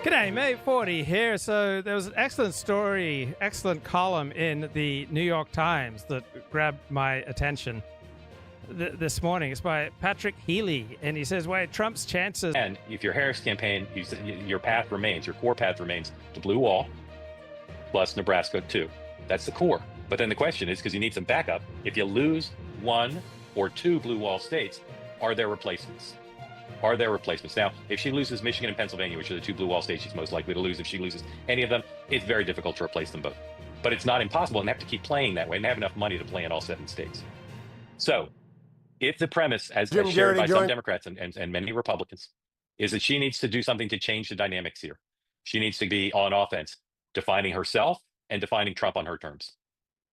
G'day, May 40 here. So there was an excellent story, excellent column in the New York Times that grabbed my attention this morning. It's by Patrick Healy, and he says, wait, Trump's chances... And if your Harris campaign, your path remains, your core path remains the blue wall plus Nebraska 2. That's the core. But then the question is, because you need some backup, if you lose one or two blue wall states, are there replacements? Are there replacements? Now, if she loses Michigan and Pennsylvania, which are the two blue wall states she's most likely to lose, if she loses any of them, it's very difficult to replace them both. But it's not impossible, and they have to keep playing that way, and they have enough money to play in all 7 states. So, if the premise, as shared by some Democrats and many Republicans, is that she needs to do something to change the dynamics here. She needs to be on offense, defining herself and defining Trump on her terms.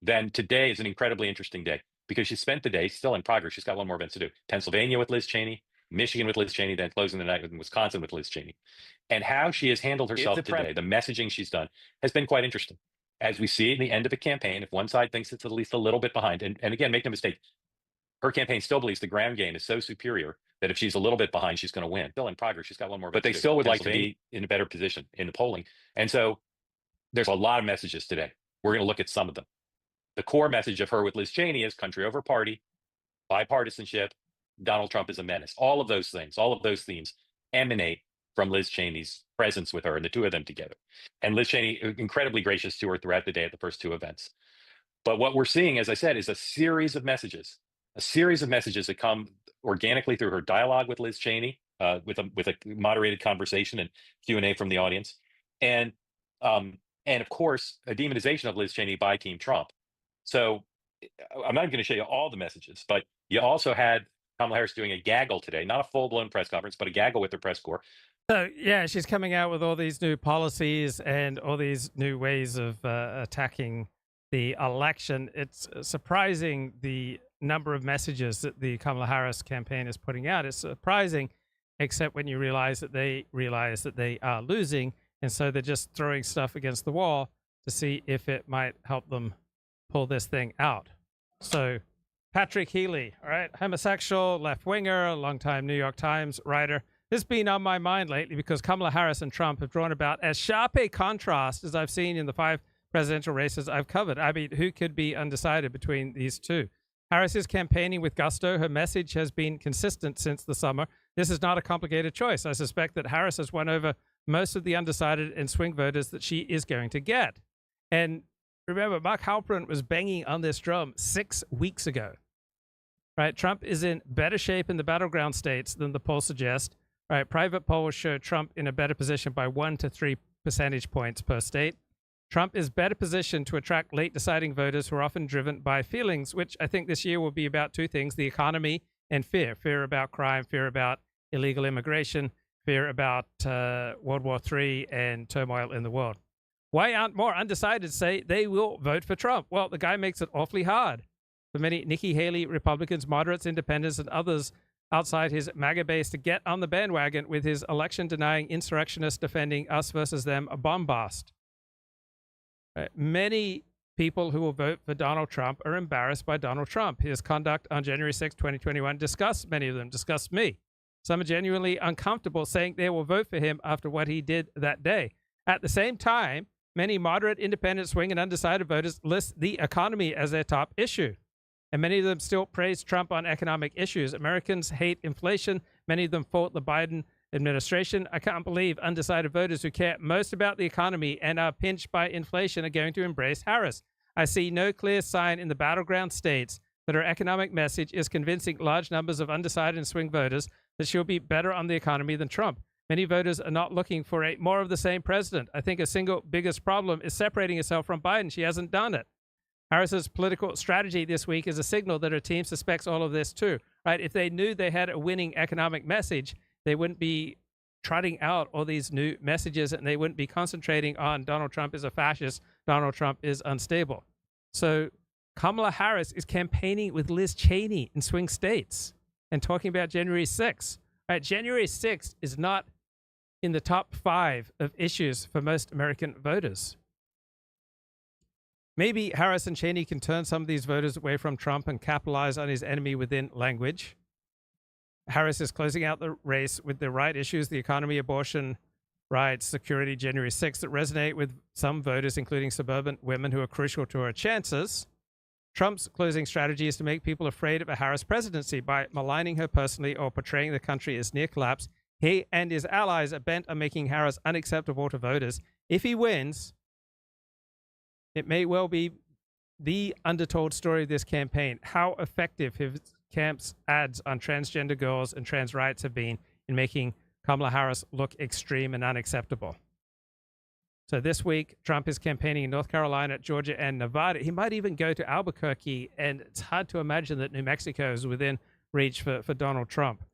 Then today is an incredibly interesting day, because she spent the day still in progress. She's got one more event to do. Pennsylvania with Liz Cheney, Michigan with Liz Cheney, then closing the night with Wisconsin with Liz Cheney. And how she has handled herself today, the messaging she's done, has been quite interesting. As we see in the end of a campaign, if one side thinks it's at least a little bit behind, and again, make no mistake, her campaign still believes the ground game is so superior that if she's a little bit behind, she's going to win. Still in progress, she's got one more. But they still would like to be in a better position in the polling. And so there's a lot of messages today. We're going to look at some of them. The core message of her with Liz Cheney is country over party, bipartisanship, Donald Trump is a menace. All of those things, all of those themes emanate from Liz Cheney's presence with her and the two of them together. And Liz Cheney, incredibly gracious to her throughout the day at the first two events. But what we're seeing, as I said, is a series of messages that come organically through her dialogue with Liz Cheney, with a moderated conversation and Q&A from the audience. And of course, a demonization of Liz Cheney by Team Trump. So I'm not going to show you all the messages, but you also had Kamala Harris doing a gaggle today, not a full-blown press conference, but a gaggle with her press corps. So, yeah, she's coming out with all these new policies and all these new ways of attacking the election. It's surprising the number of messages that the Kamala Harris campaign is putting out. It's surprising, except when you realize that they are losing, and so they're just throwing stuff against the wall to see if it might help them pull this thing out. So... Patrick Healy, all right, homosexual, left-winger, longtime New York Times writer. This has been on my mind lately because Kamala Harris and Trump have drawn about as sharp a contrast as I've seen in the 5 presidential races I've covered. I mean, who could be undecided between these two? Harris is campaigning with gusto. Her message has been consistent since the summer. This is not a complicated choice. I suspect that Harris has won over most of the undecided and swing voters that she is going to get. And remember, Mark Halperin was banging on this drum 6 weeks ago. Right, Trump is in better shape in the battleground states than the polls suggest. Right, private polls show Trump in a better position by 1 to 3 percentage points per state. Trump is better positioned to attract late deciding voters who are often driven by feelings, which I think this year will be about 2 things: the economy and fear. Fear about crime, fear about illegal immigration, fear about World War III and turmoil in the world. Why aren't more undecided say they will vote for Trump? Well, the guy makes it awfully hard for many Nikki Haley Republicans, moderates, independents, and others outside his MAGA base to get on the bandwagon with his election-denying insurrectionist defending us versus them bombast. Many people who will vote for Donald Trump are embarrassed by Donald Trump. His conduct on January 6, 2021 disgusts many of them, disgusts me. Some are genuinely uncomfortable saying they will vote for him after what he did that day. At the same time, many moderate, independent, swing, and undecided voters list the economy as their top issue. And many of them still praise Trump on economic issues. Americans hate inflation. Many of them fault the Biden administration. I can't believe undecided voters who care most about the economy and are pinched by inflation are going to embrace Harris. I see no clear sign in the battleground states that her economic message is convincing large numbers of undecided and swing voters that she'll be better on the economy than Trump. Many voters are not looking for a more of the same president. I think her single biggest problem is separating herself from Biden. She hasn't done it. Harris's political strategy this week is a signal that her team suspects all of this too, right? If they knew they had a winning economic message, they wouldn't be trotting out all these new messages, and they wouldn't be concentrating on Donald Trump is a fascist, Donald Trump is unstable. So Kamala Harris is campaigning with Liz Cheney in swing states and talking about January 6th. Right? January 6th is not in the top 5 of issues for most American voters. Maybe Harris and Cheney can turn some of these voters away from Trump and capitalize on his enemy within language. Harris is closing out the race with the right issues, the economy, abortion, riots, security, January 6th that resonate with some voters, including suburban women who are crucial to her chances. Trump's closing strategy is to make people afraid of a Harris presidency by maligning her personally or portraying the country as near collapse. He and his allies are bent on making Harris unacceptable to voters. If he wins, it may well be the undertold story of this campaign, how effective his camp's ads on transgender girls and trans rights have been in making Kamala Harris look extreme and unacceptable. So this week, Trump is campaigning in North Carolina, Georgia, and Nevada. He might even go to Albuquerque, and it's hard to imagine that New Mexico is within reach for Donald Trump.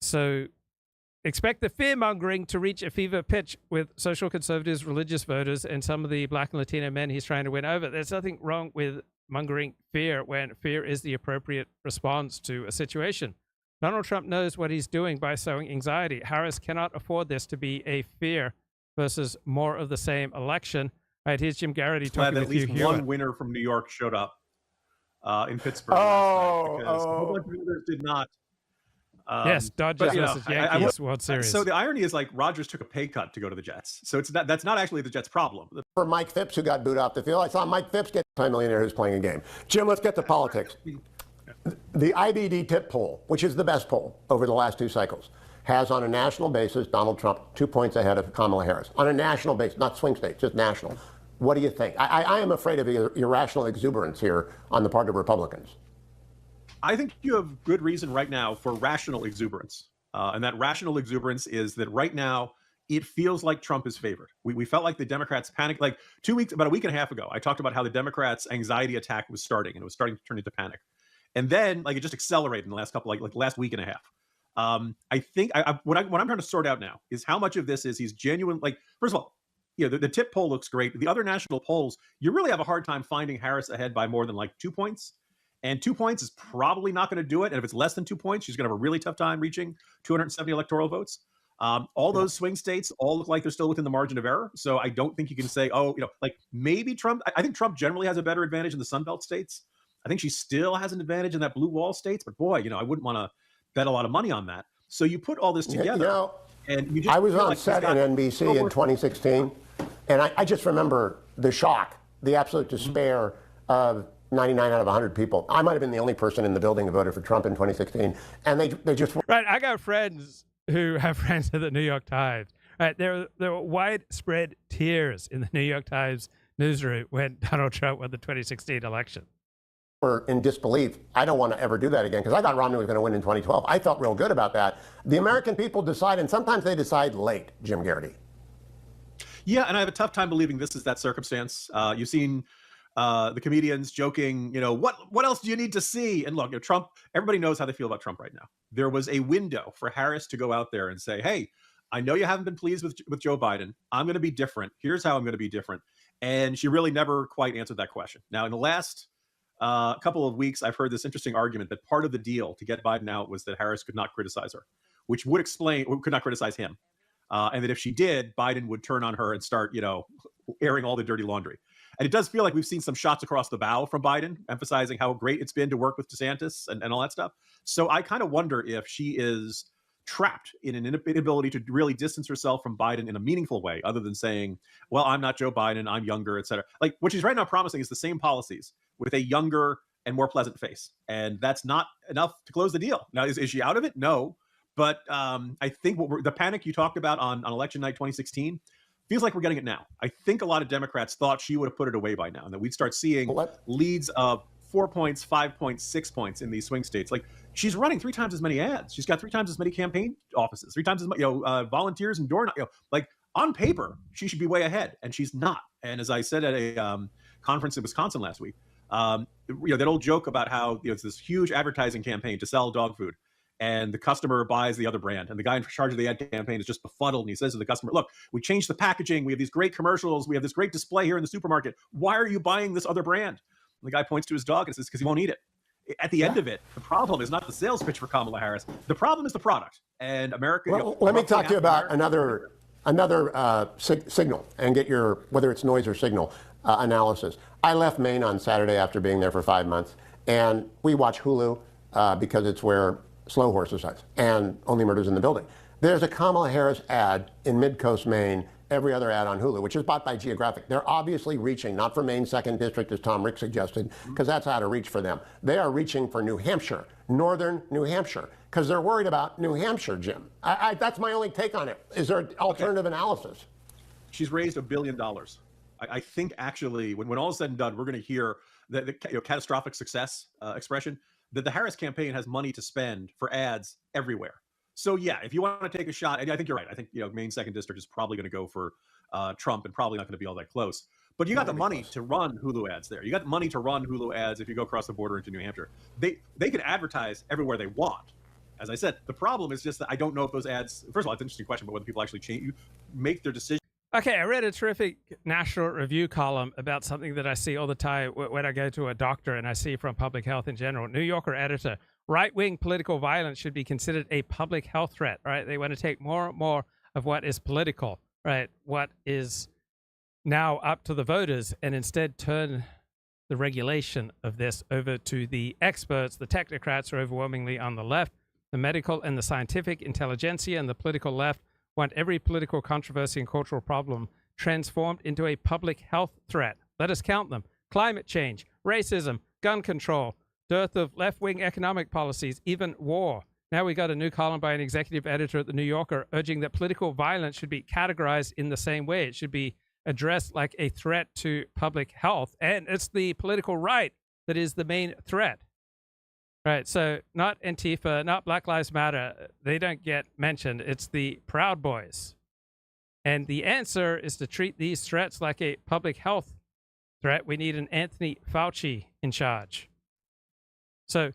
So expect the fear-mongering to reach a fever pitch with social conservatives, religious voters, and some of the Black and Latino men he's trying to win over. There's nothing wrong with mongering fear when fear is the appropriate response to a situation. Donald Trump knows what he's doing by sowing anxiety. Harris cannot afford this to be a fear versus more of the same election. All right, here's Jim Geraghty talking with Hugh Hewitt. At least one winner from New York showed up in Pittsburgh last night, because a whole bunch of others did not. Yes, Dodgers versus Yankees World Series. So the irony is, like, Rodgers took a pay cut to go to the Jets. So that's not actually the Jets' problem. For Mike Phipps, who got booed off the field, I saw Mike Phipps get a millionaire who's playing a game. Jim, let's get to politics. The IBD tip poll, which is the best poll over the last 2 cycles, has on a national basis Donald Trump 2 points ahead of Kamala Harris. On a national basis, not swing states, just national. What do you think? I am afraid of irrational exuberance here on the part of Republicans. I think you have good reason right now for rational exuberance. And that rational exuberance is that right now, it feels like Trump is favored. We felt like the Democrats panicked. Like about a week and a half ago, I talked about how the Democrats' anxiety attack was starting, and it was starting to turn into panic. And then, like, it just accelerated in the last couple, like last week and a half. I think what I'm trying to sort out now is how much of this is he's genuine. Like, first of all, the tip poll looks great. The other national polls, you really have a hard time finding Harris ahead by more than like 2 points. And 2 points is probably not going to do it. And if it's less than 2 points, she's going to have a really tough time reaching 270 electoral votes. All those swing states all look like they're still within the margin of error. So I don't think you can say, like maybe Trump. I think Trump generally has a better advantage in the Sunbelt states. I think she still has an advantage in that blue wall states. But boy, I wouldn't want to bet a lot of money on that. So you put all this together. And you just I was on set on NBC in 2016, and I just remember the shock, the absolute despair of 99 out of 100 people. I might have been the only person in the building who voted for Trump in 2016, and they just... Right, I got friends who have friends at the New York Times. Right, there were widespread tears in the New York Times newsroom when Donald Trump won the 2016 election. Or in disbelief. I don't want to ever do that again, because I thought Romney was going to win in 2012. I felt real good about that. The American people decide, and sometimes they decide late, Jim Geraghty. Yeah, and I have a tough time believing this is that circumstance. You've seen the comedians joking, what else do you need to see? And look, Trump, everybody knows how they feel about Trump right now. There was a window for Harris to go out there and say, hey, I know you haven't been pleased with Joe Biden. I'm going to be different. Here's how I'm going to be different. And she really never quite answered that question. Now, in the last couple of weeks, I've heard this interesting argument that part of the deal to get Biden out was that Harris could not criticize her, which would explain, could not criticize him. And that if she did, Biden would turn on her and start, airing all the dirty laundry. And it does feel like we've seen some shots across the bow from Biden, emphasizing how great it's been to work with DeSantis and all that stuff. So I kind of wonder if she is trapped in an inability to really distance herself from Biden in a meaningful way, other than saying, well, I'm not Joe Biden, I'm younger, et cetera. Like, what she's right now promising is the same policies with a younger and more pleasant face. And that's not enough to close the deal. Now, is she out of it? No. But I think the panic you talked about on election night 2016 feels like we're getting it now. I think a lot of Democrats thought she would have put it away by now, and that we'd start seeing leads of 4 points, 5 points, 6 points in these swing states. Like, she's running 3 times as many ads. She's got 3 times as many campaign offices, 3 times as much, volunteers and door, like on paper, she should be way ahead, and she's not. And as I said at a conference in Wisconsin last week, that old joke about how it's this huge advertising campaign to sell dog food, and the customer buys the other brand, and the guy in charge of the ad campaign is just befuddled, and he says to the customer, look, we changed the packaging, we have these great commercials, we have this great display here in the supermarket, why are you buying this other brand? And the guy points to his dog and says, because he won't eat it. At the end of it, the problem is not the sales pitch for Kamala Harris, the problem is the product. And America... Well, let me talk to you about another signal, and get your, whether it's noise or signal, analysis. I left Maine on Saturday after being there for 5 months, and we watch Hulu because it's where Slow Horses is, and Only Murders in the Building. There's a Kamala Harris ad in Mid-Coast, Maine, every other ad on Hulu, which is bought by Geraghty. They're obviously reaching, not for Maine's 2nd District, as Tom Rick suggested, because that's out of reach for them. They are reaching for New Hampshire, northern New Hampshire, because they're worried about New Hampshire, Jim. That's my only take on it. Is there an alternative analysis? She's raised $1 billion. I think actually, when all is said and done, we're going to hear the catastrophic success expression, that the Harris campaign has money to spend for ads everywhere. So yeah, if you want to take a shot, and I think you're right. I think Maine's 2nd District is probably going to go for Trump and probably not going to be all that close. But you got the money to run Hulu ads there. You got the money to run Hulu ads if you go across the border into New Hampshire. They can advertise everywhere they want. As I said, the problem is just that I don't know if those ads. First of all, it's an interesting question, but whether people actually make their decision. Okay, I read a terrific National Review column about something that I see all the time when I go to a doctor, and I see from public health in general. New Yorker editor: right-wing political violence should be considered a public health threat. Right? They want to take more and more of what is political, right? What is now up to the voters, and instead turn the regulation of this over to the experts. The technocrats are overwhelmingly on the left. The medical and the scientific intelligentsia and the political left want every political controversy and cultural problem transformed into a public health threat. Let us count them: climate change, racism, gun control, dearth of left-wing economic policies, even war. Now we got a new column by an executive editor at the New Yorker urging that political violence should be categorized in the same way. It should be addressed like a threat to public health. And it's the political right that is the main threat. Right, so not Antifa, not Black Lives Matter. They don't get mentioned. It's the Proud Boys. And the answer is to treat these threats like a public health threat. We need an Anthony Fauci in charge. So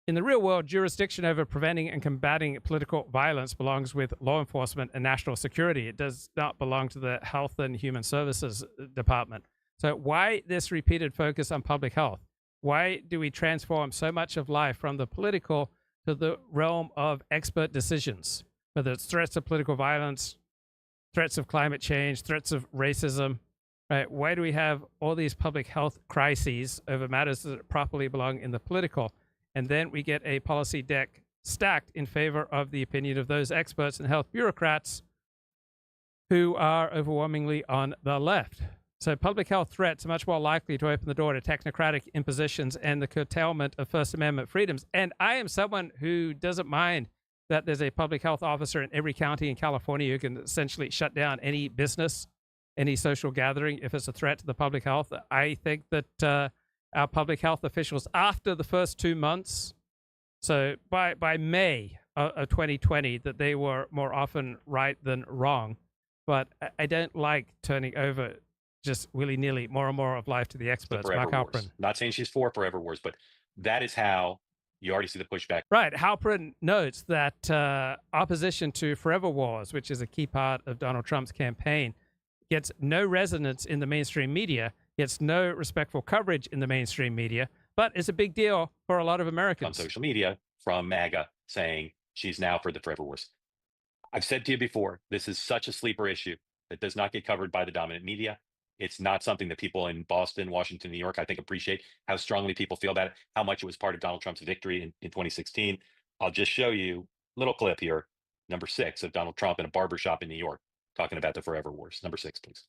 in the real world, jurisdiction over preventing and combating political violence belongs with law enforcement and national security. It does not belong to the Health and Human Services Department. So why this repeated focus on public health? Why do we transform so much of life from the political to the realm of expert decisions? Whether it's threats of political violence, threats of climate change, threats of racism, right? Why do we have all these public health crises over matters that properly belong in the political? And then we get a policy deck stacked in favor of the opinion of those experts and health bureaucrats who are overwhelmingly on the left. So public health threats are much more likely to open the door to technocratic impositions and the curtailment of First Amendment freedoms. And I am someone who doesn't mind that there's a public health officer in every county in California who can essentially shut down any business, any social gathering if it's a threat to the public health. I think that our public health officials, after the first 2 months, so by May of 2020, that they were more often right than wrong. But I don't like turning over just willy-nilly more and more of life to the experts. Mark Halperin. Not saying she's for forever wars, but that is how you already see the pushback. Right. Halperin notes that opposition to forever wars, which is a key part of Donald Trump's campaign, gets no resonance in the mainstream media, gets no respectful coverage in the mainstream media, but it's a big deal for a lot of Americans. On social media from MAGA saying she's now for the forever wars. I've said to you before, this is such a sleeper issue that does not get covered by the dominant media. It's not something that people in Boston, Washington, New York, I think, appreciate how strongly people feel about it, how much it was part of Donald Trump's victory in 2016. I'll just show you a little clip here, number 6, of Donald Trump in a barbershop in New York talking about the forever wars. Number 6, please.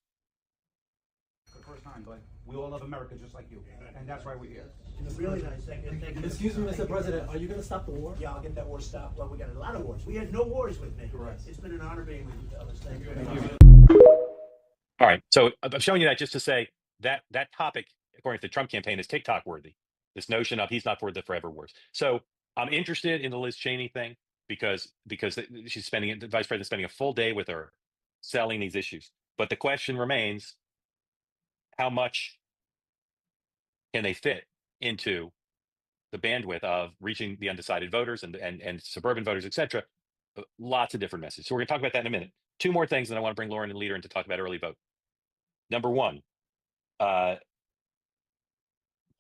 For the first time, but we all love America just like you, and that's why we're here. Really nice. Thank you. Excuse me, Mr. President, are you going to stop the war? Yeah, I'll get that war stopped. Well, we got a lot of wars. We had no wars with me. Correct. It's been an honor being with you, fellas. Thank you. All right. So I'm showing you that just to say that that topic, according to the Trump campaign, is TikTok worthy. This notion of he's not for the forever wars. So I'm interested in the Liz Cheney thing because she's spending, the vice president spending a full day with her selling these issues. But the question remains, how much can they fit into the bandwidth of reaching the undecided voters and suburban voters, et cetera? Lots of different messages. So we're going to talk about that in a minute. 2 more things, and I want to bring Lauren and Leader in to talk about early vote. Number 1,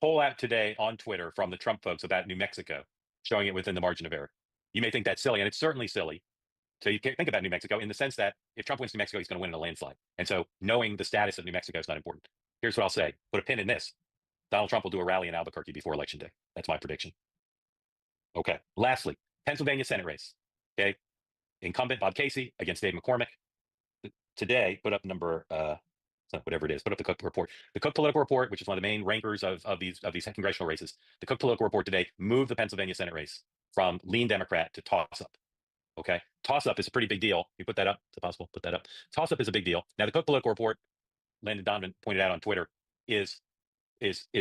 poll out today on Twitter from the Trump folks about New Mexico, showing it within the margin of error. You may think that's silly, and it's certainly silly. So you can't think about New Mexico in the sense that if Trump wins New Mexico, he's going to win in a landslide. And so knowing the status of New Mexico is not important. Here's what I'll say. Put a pin in this. Donald Trump will do a rally in Albuquerque before Election Day. That's my prediction. Okay. Lastly, Pennsylvania Senate race. Okay. incumbent Bob Casey against Dave McCormick. Today, put up number whatever it is, put up the Cook report. The Cook political report, which is one of the main rankers of these congressional races. The Cook political report today moved the Pennsylvania Senate race from lean Democrat to toss-up. Okay, toss-up is a pretty big deal. You put that up. Is it possible? Put that up. Toss-up is a big deal. Now, the Cook political report, Landon Donovan pointed out on Twitter, is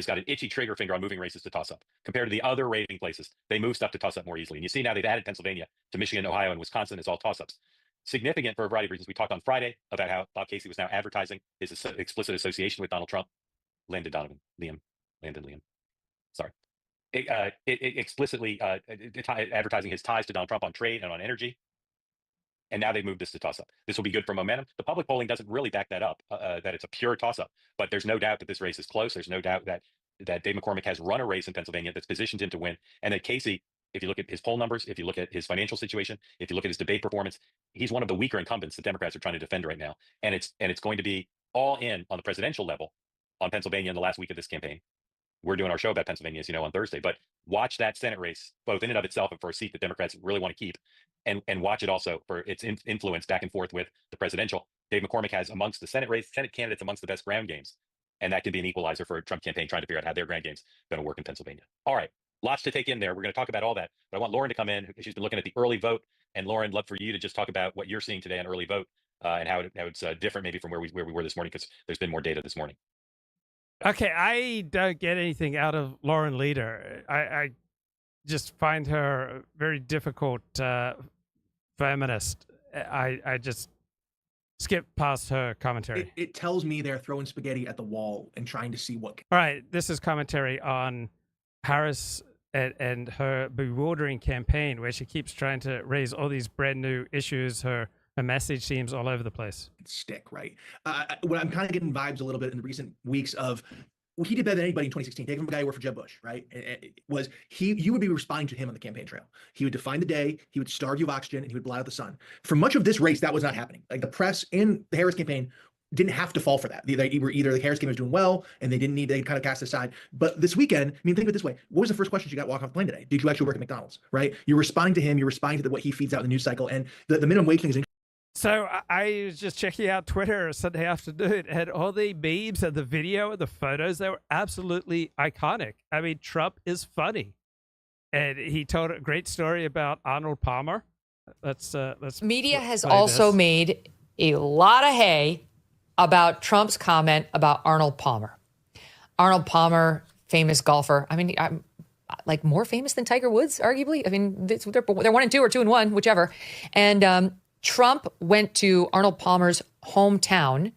got an itchy trigger finger on moving races to toss-up. Compared to the other rating places, they move stuff to toss-up more easily. And you see now they've added Pennsylvania to Michigan, Ohio, and Wisconsin as all toss-ups. Significant for a variety of reasons. We talked on Friday about how Bob Casey was now advertising his explicit association with Donald Trump. Landon Donovan, Landon Liam. Sorry. Explicitly advertising his ties to Donald Trump on trade and on energy. And now they've moved this to toss-up. This will be good for momentum. The public polling doesn't really back that up, that it's a pure toss-up. But there's no doubt that this race is close. There's no doubt that Dave McCormick has run a race in Pennsylvania that's positioned him to win. And that Casey, if you look at his poll numbers, if you look at his financial situation, if you look at his debate performance, he's one of the weaker incumbents the Democrats are trying to defend right now. And it's going to be all in on the presidential level on Pennsylvania in the last week of this campaign. We're doing our show about Pennsylvania, as you know, on Thursday. But watch that Senate race, both in and of itself and for a seat that Democrats really want to keep, and watch it also for its influence back and forth with the presidential. Dave McCormick has amongst the Senate candidates amongst the best ground games, and that can be an equalizer for a Trump campaign trying to figure out how their ground games going to work in Pennsylvania. All right, lots to take in there. We're going to talk about all that, but I want Lauren to come in. She's been looking at the early vote, and Lauren, love for you to just talk about what you're seeing today on early vote and how it's different maybe from where we were this morning, because there's been more data this morning. Okay, I don't get anything out of Lauren Leader. I just find her very difficult feminist. I just skip past her commentary. It tells me they're throwing spaghetti at the wall and trying to see what. All right, this is commentary on Harris and her bewildering campaign, where she keeps trying to raise all these brand new issues. Her message seems all over the place. Stick, right? What I'm kind of getting vibes a little bit in the recent weeks of, well, he did better than anybody in 2016. Take him from a guy who worked for Jeb Bush, right? You would be responding to him on the campaign trail. He would define the day, he would starve you of oxygen, and he would blot out the sun. For much of this race, that was not happening. Like the press and the Harris campaign didn't have to fall for that. Either the Harris campaign was doing well and they kind of cast aside. But this weekend, I mean, think of it this way. What was the first question she got walking off the plane today? Did you actually work at McDonald's, right? You're responding to him, you're responding to what he feeds out in the news cycle. And the minimum wage thing is So I was just checking out Twitter Sunday afternoon, and all the memes and the video and the photos, they were absolutely iconic. I mean, Trump is funny. And he told a great story about Arnold Palmer. Let's Media has also made a lot of hay about Trump's comment about Arnold Palmer. Arnold Palmer, famous golfer. I mean, I'm like more famous than Tiger Woods, arguably. I mean, they're 1 and 2 or 2 and 1, whichever. And Trump went to Arnold Palmer's hometown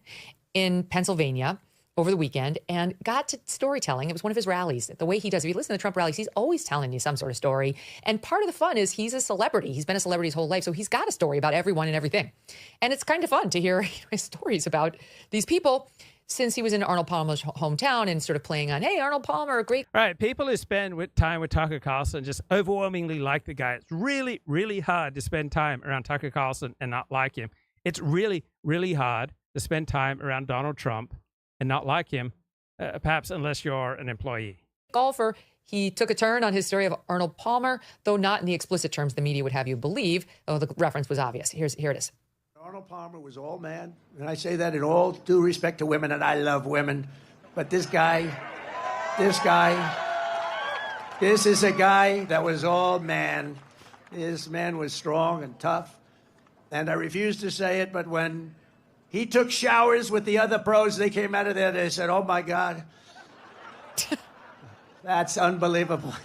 in Pennsylvania over the weekend and got to storytelling. It was one of his rallies. The way he does, if you listen to Trump rallies, he's always telling you some sort of story. And part of the fun is he's a celebrity. He's been a celebrity his whole life. So he's got a story about everyone and everything. And it's kind of fun to hear his stories about these people since he was in Arnold Palmer's hometown and sort of playing on, hey, Arnold Palmer, great. All right, people who spend time with Tucker Carlson just overwhelmingly like the guy. It's really, really hard to spend time around Tucker Carlson and not like him. It's really, really hard to spend time around Donald Trump and not like him, perhaps unless you're an employee. Golfer, he took a turn on his story of Arnold Palmer, though not in the explicit terms the media would have you believe, though the reference was obvious. Here it is. Arnold Palmer was all man, and I say that in all due respect to women, and I love women. But this is a guy that was all man. This man was strong and tough, and I refuse to say it, but when he took showers with the other pros, they came out of there, they said, oh my God, that's unbelievable.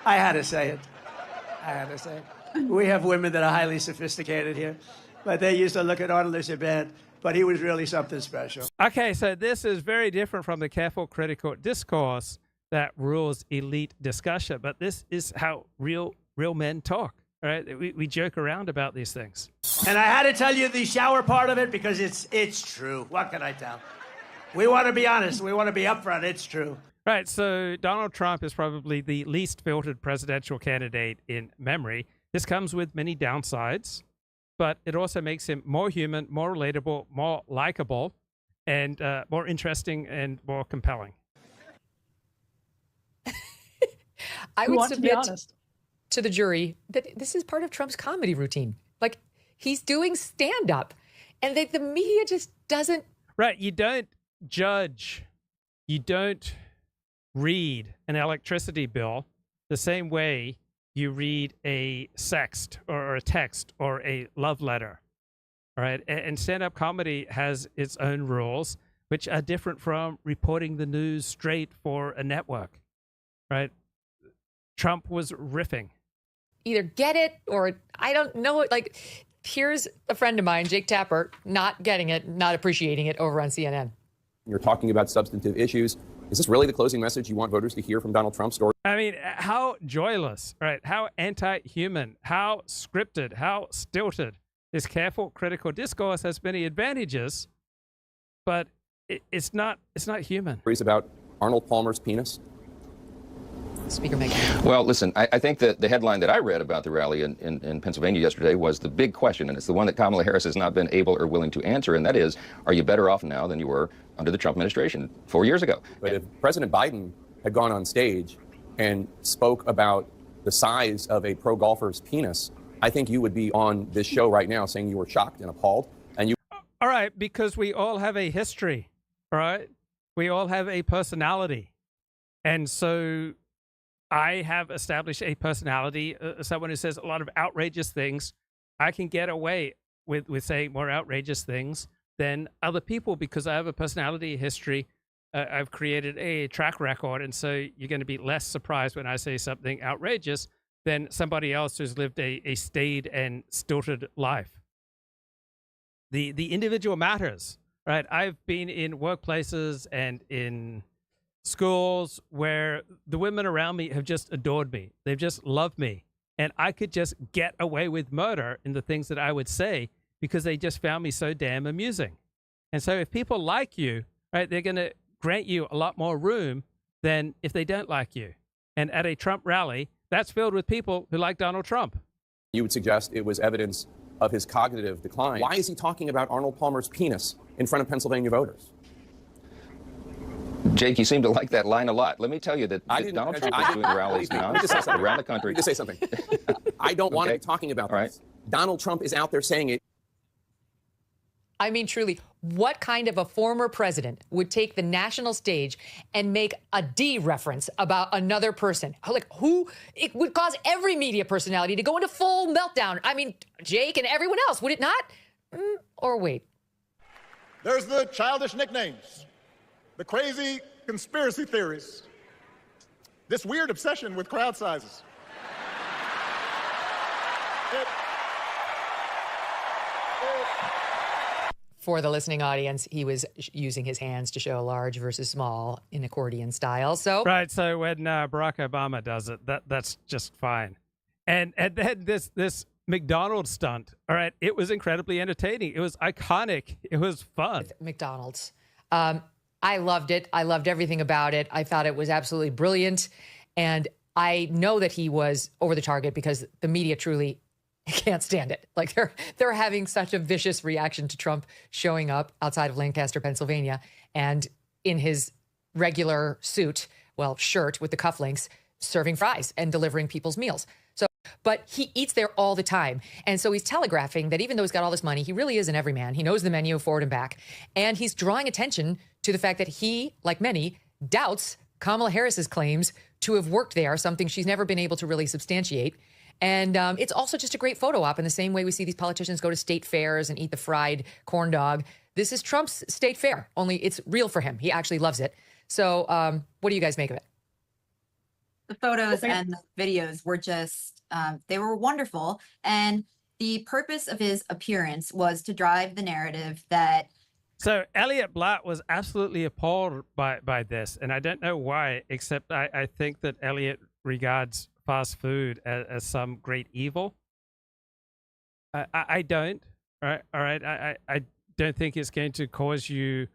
I had to say it. We have women that are highly sophisticated here. But they used to look at Arnold as a bad, but he was really something special. Okay, so this is very different from the careful critical discourse that rules elite discussion, but this is how real men talk, right? We joke around about these things. And I had to tell you the shower part of it because it's true. What can I tell? We want to be honest. We want to be upfront. It's true. Right, so Donald Trump is probably the least filtered presidential candidate in memory. This comes with many downsides, but it also makes him more human, more relatable, more likable, and more interesting and more compelling. I would submit to the jury that this is part of Trump's comedy routine. Like, He's doing stand-up. And the media just doesn't. Right. You don't judge. You don't read an electricity bill the same way you read a sext or a text or a love letter. All right. And stand-up comedy has its own rules, which are different from reporting the news straight for a network. Right. Trump was riffing. Either get it or I don't know it. Like, here's a friend of mine, Jake Tapper, not getting it, not appreciating it over on CNN. You're talking about substantive issues. Is this really the closing message you want voters to hear from Donald Trump's story? I mean, how joyless, right? How anti-human, how scripted, how stilted. This careful, critical discourse has many advantages, but it's not human. Stories about Arnold Palmer's penis? Speaker Megan. Well, listen, I think that the headline that I read about the rally in Pennsylvania yesterday was the big question, and it's the one that Kamala Harris has not been able or willing to answer, and that is, are you better off now than you were under the Trump administration 4 years ago? But if President Biden had gone on stage and spoke about the size of a pro golfer's penis, I think you would be on this show right now saying you were shocked and appalled. And you. All right, because we all have a history, right? We all have a personality. And so I have established a personality, someone who says a lot of outrageous things. I can get away with saying more outrageous things than other people because I have a personality history. I've created a track record. And so you're going to be less surprised when I say something outrageous than somebody else who's lived a staid and stilted life. The individual matters, right? I've been in workplaces and in schools where the women around me have just adored me. They've just loved me. And I could just get away with murder in the things that I would say because they just found me so damn amusing. And so if people like you, right, they're going to grant you a lot more room than if they don't like you. And at a Trump rally, that's filled with people who like Donald Trump. You would suggest it was evidence of his cognitive decline. Why is he talking about Arnold Palmer's penis in front of Pennsylvania voters? Jake, you seem to like that line a lot. Let me tell you that Donald Trump is doing rallies now around the country. To say something. I don't want to be talking about this. Donald Trump is out there saying it. I mean, truly, what kind of a former president would take the national stage and make a D reference about another person? Like, who? It would cause every media personality to go into full meltdown. I mean, Jake and everyone else, would it not? Or wait. There's the childish nicknames, the crazy conspiracy theories, this weird obsession with crowd sizes. For the listening audience, he was using his hands to show large versus small in accordion style. So right. So when Barack Obama does it, that's just fine. And then this McDonald stunt. All right, it was incredibly entertaining. It was iconic. It was fun. McDonald's. I loved it. I loved everything about it. I thought it was absolutely brilliant, and I know that he was over the target because the media truly can't stand it. Like they're having such a vicious reaction to Trump showing up outside of Lancaster, Pennsylvania, and in his regular suit, shirt with the cufflinks, serving fries and delivering people's meals. So, but he eats there all the time. And so he's telegraphing that even though he's got all this money, he really is an everyman. He knows the menu forward and back. And he's drawing attention to the fact that he, like many, doubts Kamala Harris's claims to have worked there, something she's never been able to really substantiate. And it's also just a great photo op in the same way we see these politicians go to state fairs and eat the fried corn dog. This is Trump's state fair, only it's real for him. He actually loves it. So what do you guys make of it? The photos and the videos were just, they were wonderful. And the purpose of his appearance was to drive the narrative that. So Elliot Blatt was absolutely appalled by this. And I don't know why, except I think that Elliot regards fast food as some great evil. I don't. All right. I don't think it's going to cause you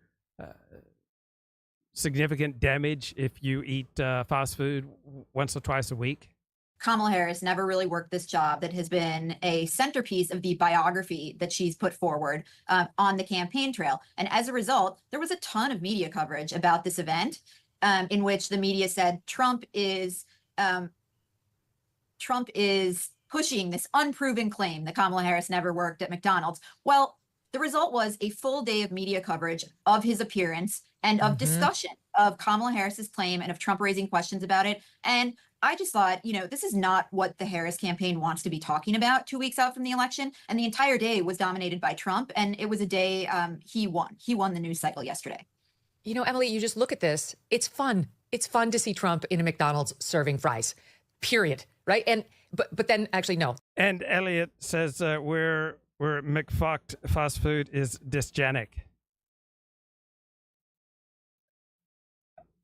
significant damage if you eat fast food once or twice a week. Kamala Harris never really worked this job that has been a centerpiece of the biography that she's put forward on the campaign trail. And as a result, there was a ton of media coverage about this event in which the media said Trump is pushing this unproven claim that Kamala Harris never worked at McDonald's. Well, the result was a full day of media coverage of his appearance and of discussion of Kamala Harris's claim and of Trump raising questions about it. And I just thought, this is not what the Harris campaign wants to be talking about 2 weeks out from the election. And the entire day was dominated by Trump. And it was a day he won. He won the news cycle yesterday. Emily, you just look at this. It's fun. It's fun to see Trump in a McDonald's serving fries, period. Right. And but then actually, no. And Elliot says where McFucked fast food is dysgenic.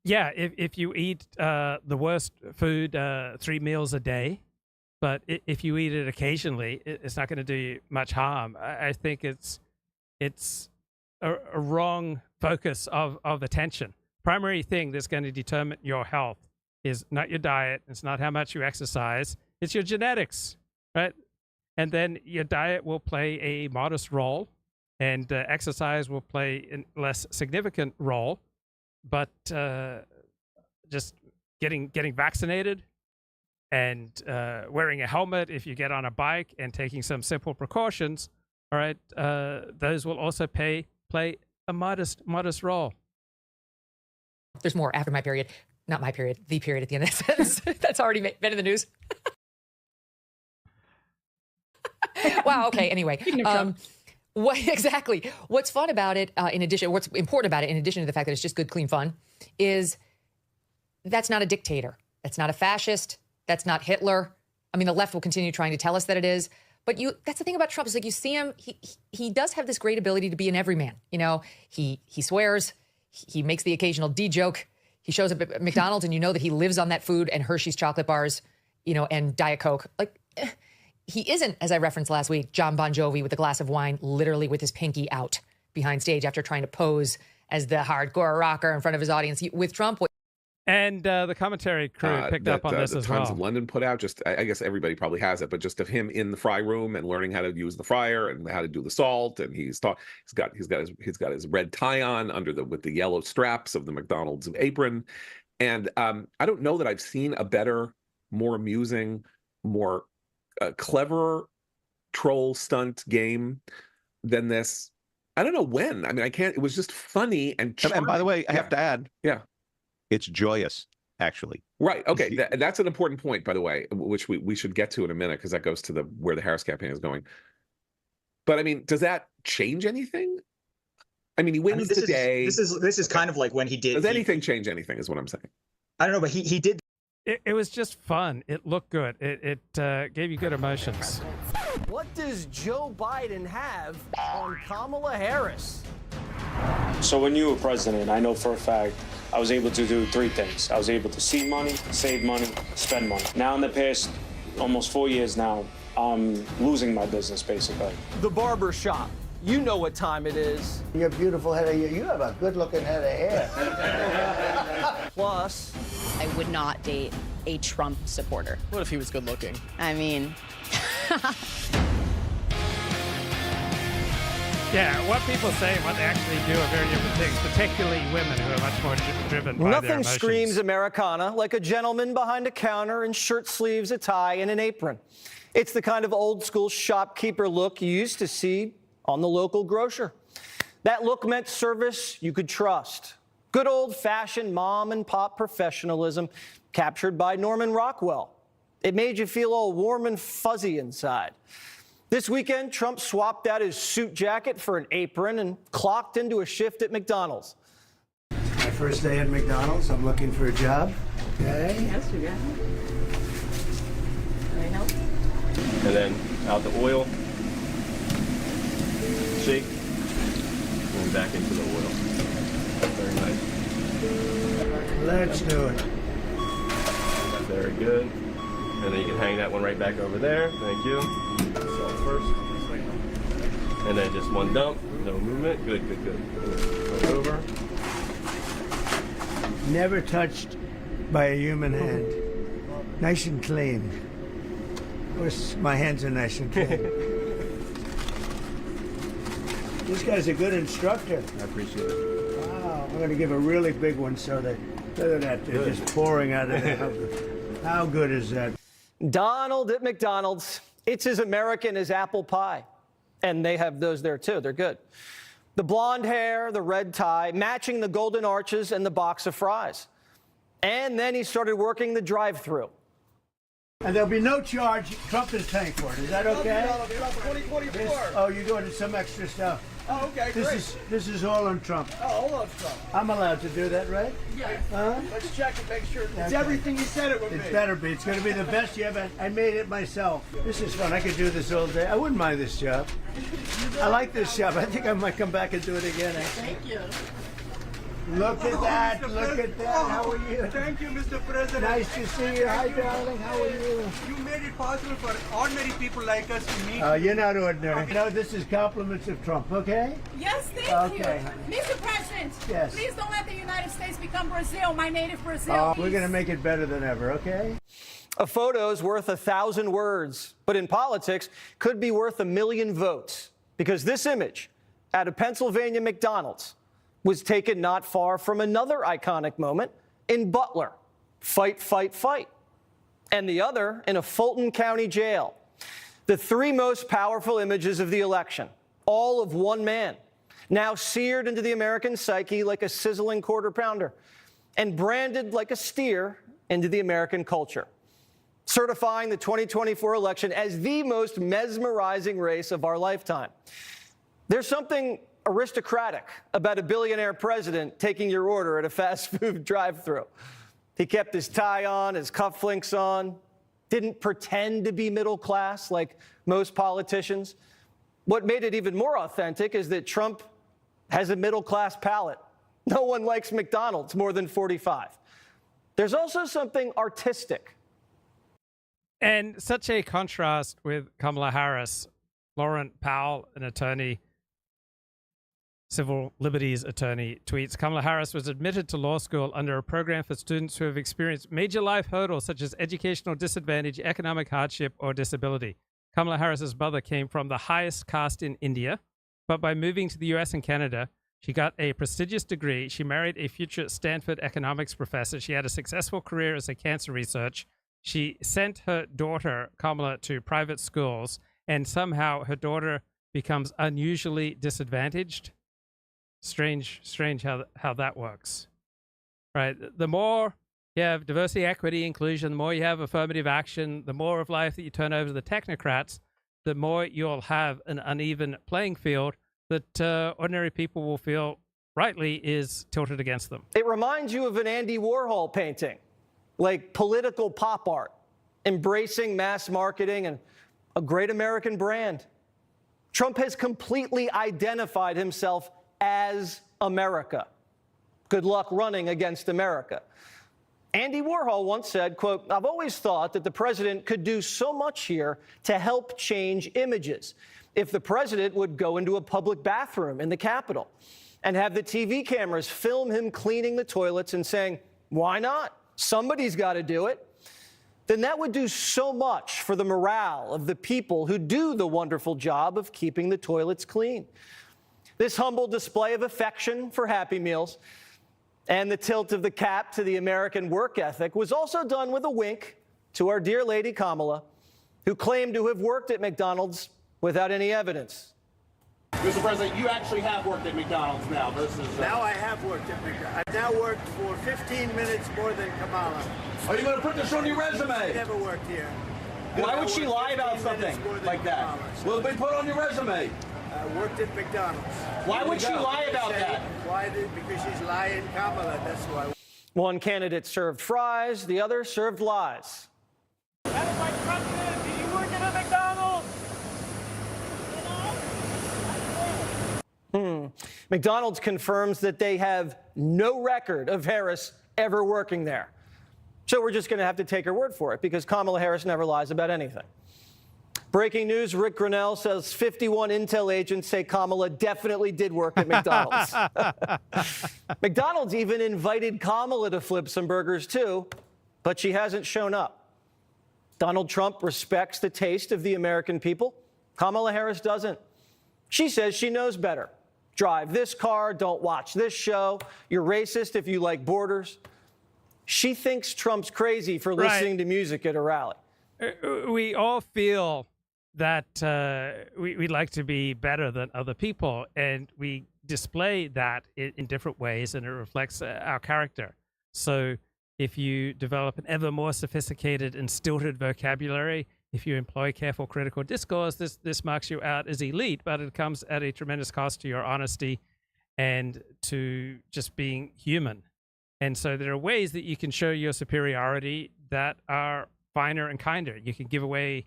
Yeah, if you eat the worst food 3 meals a day, but if you eat it occasionally, it's not going to do you much harm. I think it's a wrong focus of attention. Primary thing that's going to determine your health is not your diet. It's not how much you exercise. It's your genetics, right? And then your diet will play a modest role, and exercise will play a less significant role. But just getting vaccinated and wearing a helmet if you get on a bike and taking some simple precautions, all right, those will also play a modest role. There's more after my period. Not my period, the period at the end of the sentence. That's already been in the news. Wow, okay, anyway. Exactly. What's fun about it, what's important about it, in addition to the fact that it's just good, clean fun, is that's not a dictator. That's not a fascist. That's not Hitler. I mean, the left will continue trying to tell us that it is. But that's the thing about Trump, is like you see him, he does have this great ability to be an everyman. He swears, he makes the occasional D joke. He shows up at McDonald's and you know that he lives on that food and Hershey's chocolate bars, and Diet Coke. He isn't, as I referenced last week, John Bon Jovi with a glass of wine, literally with his pinky out behind stage after trying to pose as the hardcore rocker in front of his audience. With Trump. And the commentary crew picked up on this as well. Times of London put out, I guess everybody probably has it, but just of him in the fry room and learning how to use the fryer and how to do the salt. And he's got his red tie on with the yellow straps of the McDonald's apron. And I don't know that I've seen a better, more amusing, more clever troll stunt game than this. I don't know when. I mean, it was just funny and charming. And by the way, I have to add, it's joyous, actually. Right. Okay. That's an important point, by the way, which we should get to in a minute, because that goes to where the Harris campaign is going. But I mean, does that change anything? I mean, he wins today. This is kind of like when he did. Does anything change anything? Is what I'm saying. I don't know, but he did. It was just fun. It looked good. It gave you good emotions. What does Joe Biden have on Kamala Harris? So when you were president, I know for a fact I was able to do 3 things. I was able to see money, save money, spend money. Now in the past almost 4 years now, I'm losing my business basically. The barber shop. You know what time it is. Your beautiful head of hair. You have a good-looking head of hair. Plus, I would not date a Trump supporter. What if he was good-looking? I mean... Yeah, what people say and what they actually do are very different things, particularly women who are much more driven by their Nothing emotions. screams Americana like a gentleman behind a counter in shirt sleeves, a tie, and an apron. It's the kind of old-school shopkeeper look you used to see on the local grocer. That look meant service you could trust. Good old-fashioned mom-and-pop professionalism captured by Norman Rockwell. It made you feel all warm and fuzzy inside. This weekend, Trump swapped out his suit jacket for an apron and clocked into a shift at McDonald's. My first day at McDonald's, I'm looking for a job. Okay. Yes, you got it. Can I help? And then out the oil, shake, and back into the oil. Very nice. Let's do it. Very good. And then you can hang that one right back over there. Thank you. Salt first. And then just one dump, no movement. Good, good, good. Turn it over. Never touched by a human hand. Nice and clean. Of course, my hands are nice and clean. This guy's a good instructor. I appreciate it. Wow, I'm going to give a really big one so that, look at that, they're just pouring out of there. How good is that? Donald at McDonald's. It's as American as apple pie. And they have those there too. They're good. The blonde hair, the red tie, matching the golden arches and the box of fries. And then he started working the drive-thru. And there'll be no charge. Trump is paying for it. Is that okay? 2024. Oh, you're doing some extra stuff. Oh, okay, This is all on Trump. Oh, all on Trump. I'm allowed to do that, right? Yeah. Huh? Let's check and make sure it's Okay. everything you said it would be. It better be. It's going to be the best you ever. I made it myself. This is fun. I could do this all day. I wouldn't mind this job. I like this job. I think I might come back and do it again. Thank you. Look at that. Look at that. How are you? Thank you, Mr. President. Nice to see you. Hi, darling. How are you? You made it possible for ordinary people like us to meet. You're not ordinary. No, this is compliments of Trump, okay? Yes, thank Okay. you. Mr. President, Yes. please don't let the United States become Brazil, my native Brazil. We're going to make it better than ever, okay? A photo's worth 1,000 words, but in politics could be worth 1,000,000 votes. Because this image at a Pennsylvania McDonald's was taken not far from another iconic moment in Butler. Fight, fight, fight. And the other in a Fulton County jail. The three most powerful images of the election, all of one man, now seared into the American psyche like a sizzling quarter pounder and branded like a steer into the American culture, certifying the 2024 election as the most mesmerizing race of our lifetime. There's something aristocratic about a billionaire president taking your order at a fast food drive-thru. He kept his tie on, his cufflinks on, didn't pretend to be middle class like most politicians. What made it even more authentic is that Trump has a middle class palate. No one likes McDonald's more than 45. There's also something artistic. And such a contrast with Kamala Harris. Lauren Powell, an attorney, civil liberties attorney, tweets, Kamala Harris was admitted to law school under a program for students who have experienced major life hurdles such as educational disadvantage, economic hardship, or disability. Kamala Harris's mother came from the highest caste in India, but by moving to the US and Canada, she got a prestigious degree. She married a future Stanford economics professor. She had a successful career as a cancer researcher. She sent her daughter, Kamala, to private schools, and somehow her daughter becomes unusually disadvantaged. Strange how that works, right? The more you have diversity, equity, inclusion, the more you have affirmative action, the more of life that you turn over to the technocrats, the more you'll have an uneven playing field that ordinary people will feel rightly is tilted against them. It reminds you of an Andy Warhol painting, like political pop art, embracing mass marketing and a great American brand. Trump has completely identified himself as America. Good luck running against America. Andy Warhol once said, quote, I've always thought that the president could do so much here to help change images. If the president would go into a public bathroom in the Capitol and have the TV cameras film him cleaning the toilets and saying, why not? Somebody's got to do it. Then that would do so much for the morale of the people who do the wonderful job of keeping the toilets clean. This humble display of affection for Happy Meals and the tilt of the cap to the American work ethic was also done with a wink to our dear lady Kamala, who claimed to have worked at McDonald's without any evidence. Mr. President, you actually have worked at McDonald's now versus... Now I have worked at McDonald's. I've now worked for 15 minutes more than Kamala. Are you going to put this on your resume? I never worked here. Why would she lie about something like that? Will it be put on your resume? I worked at McDonald's. Why would she lie about that? Why? Because she's lying, Kamala. That's why. One candidate served fries, the other served lies. Madam Vice President, did you work at a McDonald's? McDonald's confirms that they have no record of Harris ever working there. So we're just going to have to take her word for it because Kamala Harris never lies about anything. Breaking news, Rick Grinnell says 51 intel agents say Kamala definitely did work at McDonald's. McDonald's even invited Kamala to flip some burgers too, but she hasn't shown up. Donald Trump respects the taste of the American people. Kamala Harris doesn't. She says she knows better. Drive this car, don't watch this show. You're racist if you like borders. She thinks Trump's crazy for listening to music at a rally. We all feel that we'd like to be better than other people, and we display that in different ways, and it reflects our character. So if you develop an ever more sophisticated and stilted vocabulary, if you employ careful critical discourse, this marks you out as elite, but it comes at a tremendous cost to your honesty and to just being human. And so there are ways that you can show your superiority that are finer and kinder. You can give away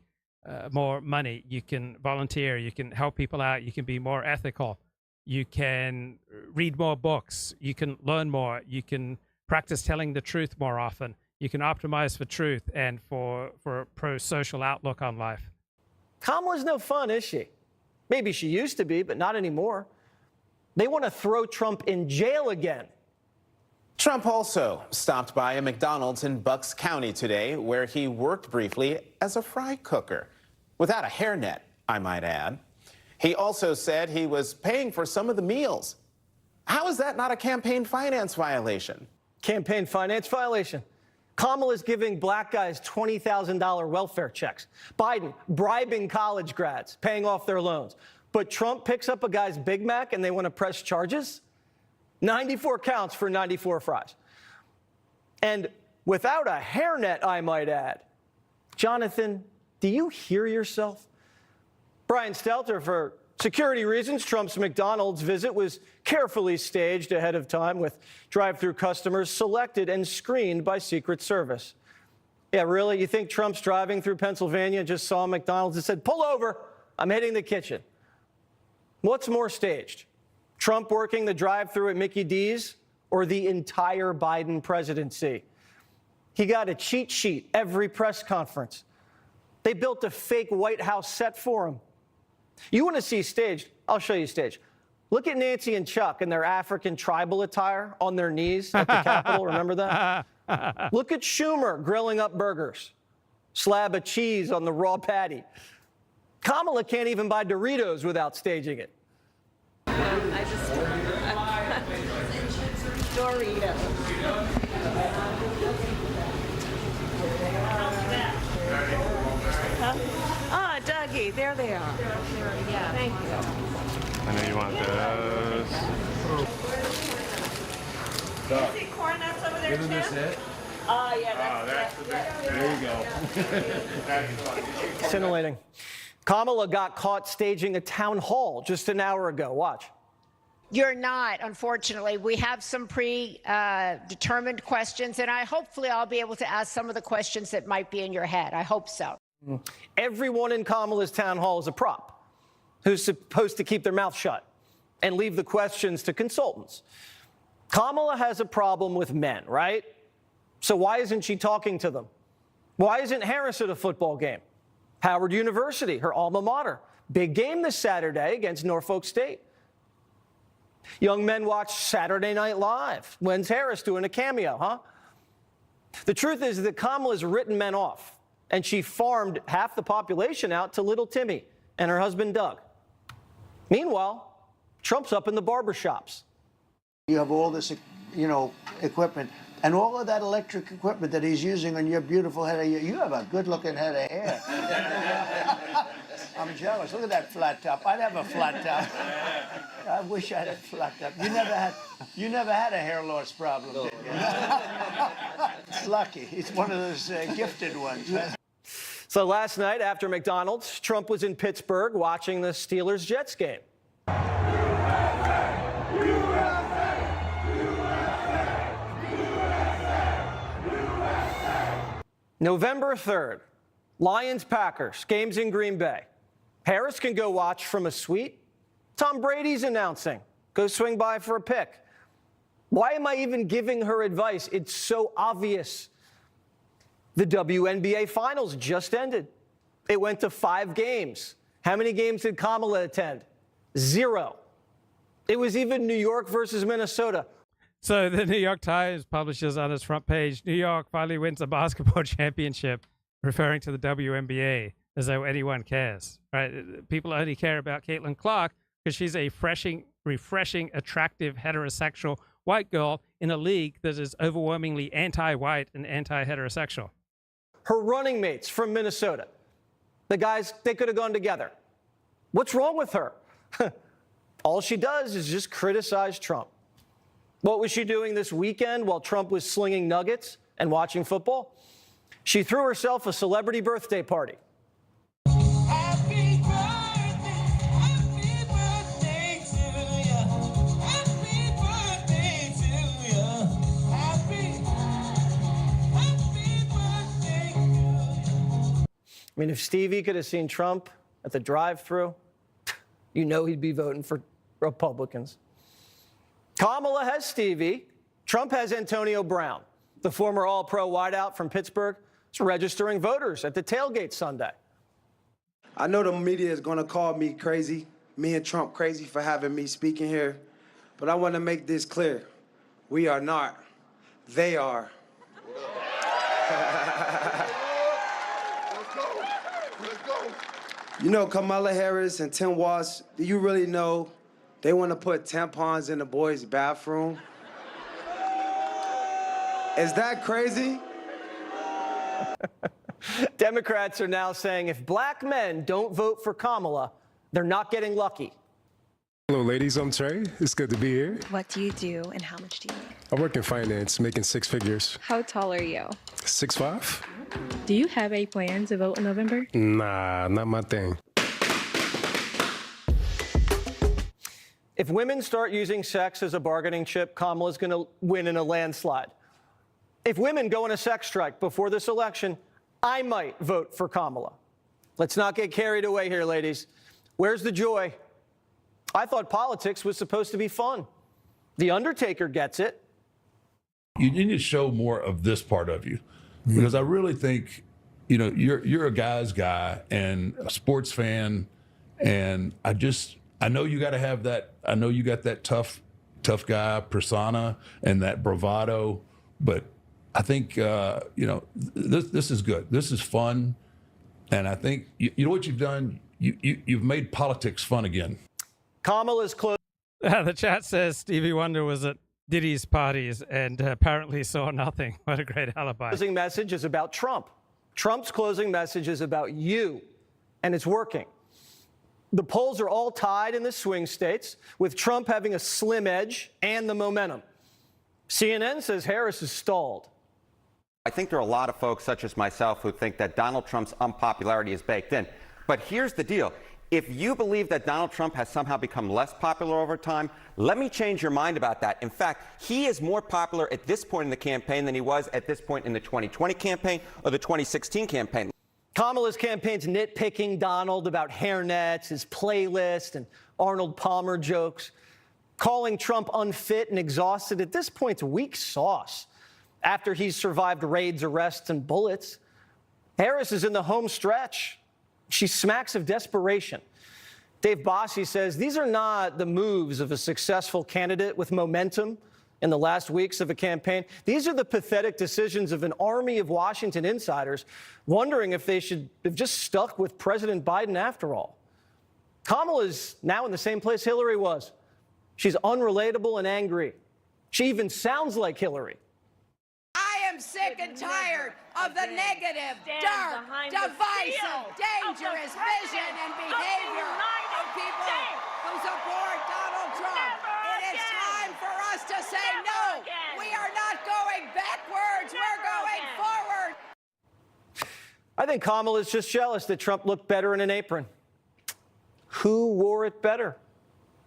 more money. You can volunteer. You can help people out. You can be more ethical. You can read more books. You can learn more. You can practice telling the truth more often. You can optimize for truth and for a pro-social outlook on life. Kamala's no fun, is she? Maybe she used to be, but not anymore. They want to throw Trump in jail again. Trump also stopped by a McDonald's in Bucks County today, where he worked briefly as a fry cooker, without a hairnet, I might add. He also said he was paying for some of the meals. How is that not a campaign finance violation? Campaign finance violation. Kamala's giving black guys $20,000 welfare checks. Biden bribing college grads, paying off their loans. But Trump picks up a guy's Big Mac and they want to press charges? 94 counts for 94 fries. And without a hairnet, I might add. Jonathan, do you hear yourself? Brian Stelter, for security reasons, Trump's McDonald's visit was carefully staged ahead of time with drive-through customers selected and screened by Secret Service. Yeah, really? You think Trump's driving through Pennsylvania and just saw McDonald's and said, pull over, I'm hitting the kitchen? What's more staged? Trump working the drive-through at Mickey D's or the entire Biden presidency? He got a cheat sheet every press conference. They built a fake White House set for him. You want to see staged? I'll show you staged. Look at Nancy and Chuck in their African tribal attire on their knees at the Capitol. Remember that? Look at Schumer grilling up burgers. Slab of cheese on the raw patty. Kamala can't even buy Doritos without staging it. I just Doritos. Ah, Dougie, there they are. Yeah. Thank you. I know you want those. You see corn nuts over there Isn't too? this it? Oh, yeah, that's the big. There you go. Scintillating. Kamala got caught staging a town hall just an hour ago. Watch. You're not, unfortunately. We have some predetermined questions, and hopefully I'll be able to ask some of the questions that might be in your head. I hope so. Everyone in Kamala's town hall is a prop who's supposed to keep their mouth shut and leave the questions to consultants. Kamala has a problem with men, right? So why isn't she talking to them? Why isn't Harris at a football game? Howard University, her alma mater. Big game this Saturday against Norfolk State. Young men watch Saturday Night Live. When's Harris doing a cameo, huh? The truth is that Kamala's written men off, and she farmed half the population out to little Timmy and her husband Doug. Meanwhile, Trump's up in the barbershops. You have all this, equipment, and all of that electric equipment that he's using on your beautiful head of hair. You have a good-looking head of hair. I'm jealous. Look at that flat top. I'd have a flat top. I wish I had a flat top. You never had a hair loss problem, did you? It's lucky. It's one of those gifted ones. So last night after McDonald's, Trump was in Pittsburgh watching the Steelers-Jets game. November 3rd, Lions-Packers, game's in Green Bay. Harris can go watch from a suite. Tom Brady's announcing. Go swing by for a pick. Why am I even giving her advice? It's so obvious. The WNBA Finals just ended. It went to 5 games. How many games did Kamala attend? 0. It was even New York versus Minnesota. So the New York Times publishes on its front page, New York finally wins a basketball championship, referring to the WNBA, as though anyone cares, right? People only care about Caitlin Clark because she's a refreshing, attractive, heterosexual white girl in a league that is overwhelmingly anti-white and anti-heterosexual. her running mates from Minnesota. The guys, they could have gone together. What's wrong with her? All she does is just criticize Trump. What was she doing this weekend while Trump was slinging nuggets and watching football? She threw herself a celebrity birthday party. I mean, if Stevie could have seen Trump at the drive-thru, you know he'd be voting for Republicans. Kamala has Stevie. Trump has Antonio Brown, the former All-Pro wideout from Pittsburgh, is registering voters at the tailgate Sunday. I know the media is going to call me crazy, me and Trump crazy for having me speaking here, but I want to make this clear. We are not. They are. You know Kamala Harris and Tim Walz, do you really know they want to put tampons in the boys' bathroom? Is that crazy? Democrats are now saying if black men don't vote for Kamala, they're not getting lucky. Hello, ladies. I'm Trey. It's good to be here. What do you do and how much do you make? I work in finance, making 6 figures. How tall are you? 6'5". Do you have a plan to vote in November? Nah, not my thing. If women start using sex as a bargaining chip, Kamala's going to win in a landslide. If women go on a sex strike before this election, I might vote for Kamala. Let's not get carried away here, ladies. Where's the joy? I thought politics was supposed to be fun. The Undertaker gets it. You need to show more of this part of you, because I really think, you know, you're a guy's guy and a sports fan, and I know you got to have that. I know you got that tough guy persona and that bravado, but I think you know, this is good. This is fun, and I think you know what you've done. You've made politics fun again. Kamala's close. The chat says Stevie Wonder was at Diddy's parties and apparently saw nothing. What a great alibi. Closing message is about Trump. Trump's closing message is about you, and it's working. The polls are all tied in the swing states, with Trump having a slim edge and the momentum. CNN says Harris is stalled. I think there are a lot of folks, such as myself, who think that Donald Trump's unpopularity is baked in. But here's the deal. If you believe that Donald Trump has somehow become less popular over time, let me change your mind about that. In fact, he is more popular at this point in the campaign than he was at this point in the 2020 campaign or the 2016 campaign. Kamala's campaign's nitpicking Donald about hairnets, his playlist, and Arnold Palmer jokes. Calling Trump unfit and exhausted at this point's weak sauce after he's survived raids, arrests, and bullets. Harris is in the home stretch. She smacks of desperation. Dave Bossie says these are not the moves of a successful candidate with momentum in the last weeks of a campaign. These are the pathetic decisions of an army of Washington insiders wondering if they should have just stuck with President Biden after all. Kamala's now in the same place Hillary was. She's unrelatable and angry. She even sounds like Hillary. I am sick and tired of the negative, dark, divisive, dangerous vision and behavior of people who support Donald Trump. It is time for us to say no. We are not going backwards. We're going forward. I think Kamala's just jealous that Trump looked better in an apron. Who wore it better?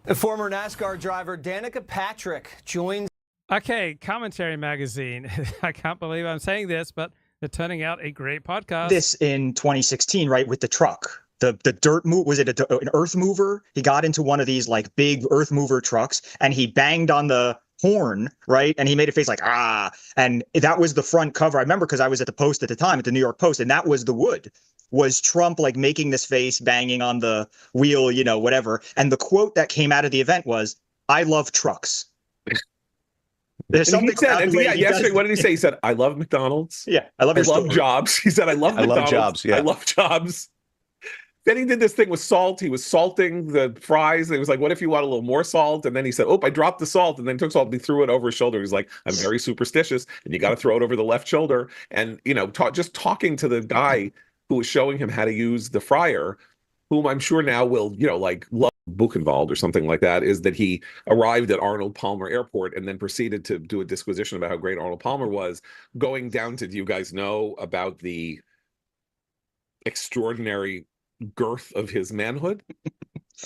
The former NASCAR driver Danica Patrick joins. Okay, Commentary Magazine. I can't believe I'm saying this, but they're turning out a great podcast. This in 2016, right, with the truck. The dirt move, was it an earth mover? He got into one of these like big earth mover trucks and he banged on the horn, right? And he made a face like, ah. And that was the front cover. I remember because I was at the Post at the time, at the New York Post, and that was the wood. Was Trump like making this face, banging on the wheel, you know, whatever. And the quote that came out of the event was, "I love trucks." There's something he said, yesterday, what did he say? He said, "I love McDonald's. Yeah, I love Jobs." He said, "I love McDonald's. Jobs. Yeah. I love jobs." Then he did this thing with salt. He was salting the fries. And he was like, what if you want a little more salt? And then he said, oh, I dropped the salt. And then took salt and he threw it over his shoulder. He's like, I'm very superstitious and you got to throw it over the left shoulder. And, you know, just talking to the guy who was showing him how to use the fryer, whom I'm sure now will, you know, like love Buchenwald or something like that, is that he arrived at Arnold Palmer Airport and then proceeded to do a disquisition about how great Arnold Palmer was, going down to, do you guys know about the extraordinary girth of his manhood?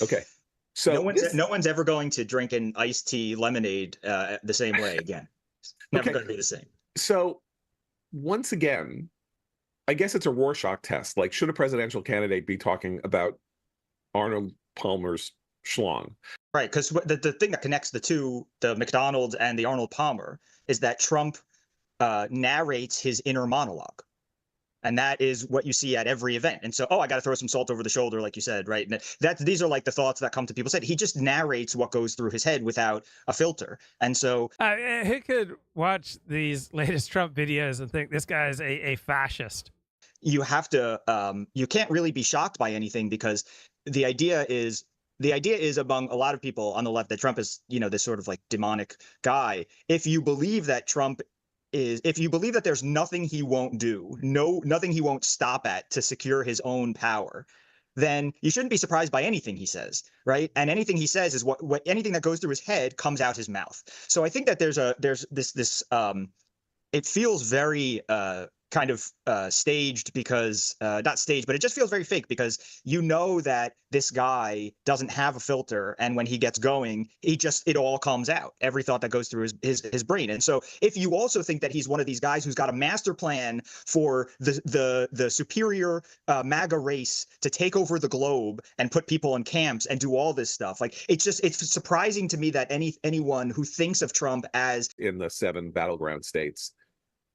Okay. So no one's ever going to drink an iced tea lemonade the same way again. It's never going to be the same. So once again, I guess it's a Rorschach test. Like, should a presidential candidate be talking about Arnold Palmer's schlong? Right, because the thing that connects the two, the McDonald and the Arnold Palmer, is that Trump narrates his inner monologue. And that is what you see at every event. And so, oh, I got to throw some salt over the shoulder, like you said, right? And these are like the thoughts that come to people's head. He just narrates what goes through his head without a filter. And so, who could watch these latest Trump videos and think this guy is a fascist? You have to, you can't really be shocked by anything, because the idea is among a lot of people on the left that Trump is, you know, this sort of like demonic guy. If you believe that if you believe that there's nothing he won't do, nothing he won't stop at to secure his own power, then you shouldn't be surprised by anything he says, right? And anything he says is what anything that goes through his head comes out his mouth. So I think that there's this it feels very kind of staged, because not staged, but it just feels very fake, because you know that this guy doesn't have a filter, and when he gets going, it all comes out, every thought that goes through his brain. And so if you also think that he's one of these guys who's got a master plan for the superior MAGA race to take over the globe and put people in camps and do all this stuff, like, it's surprising to me that anyone who thinks of Trump as in the 7 battleground states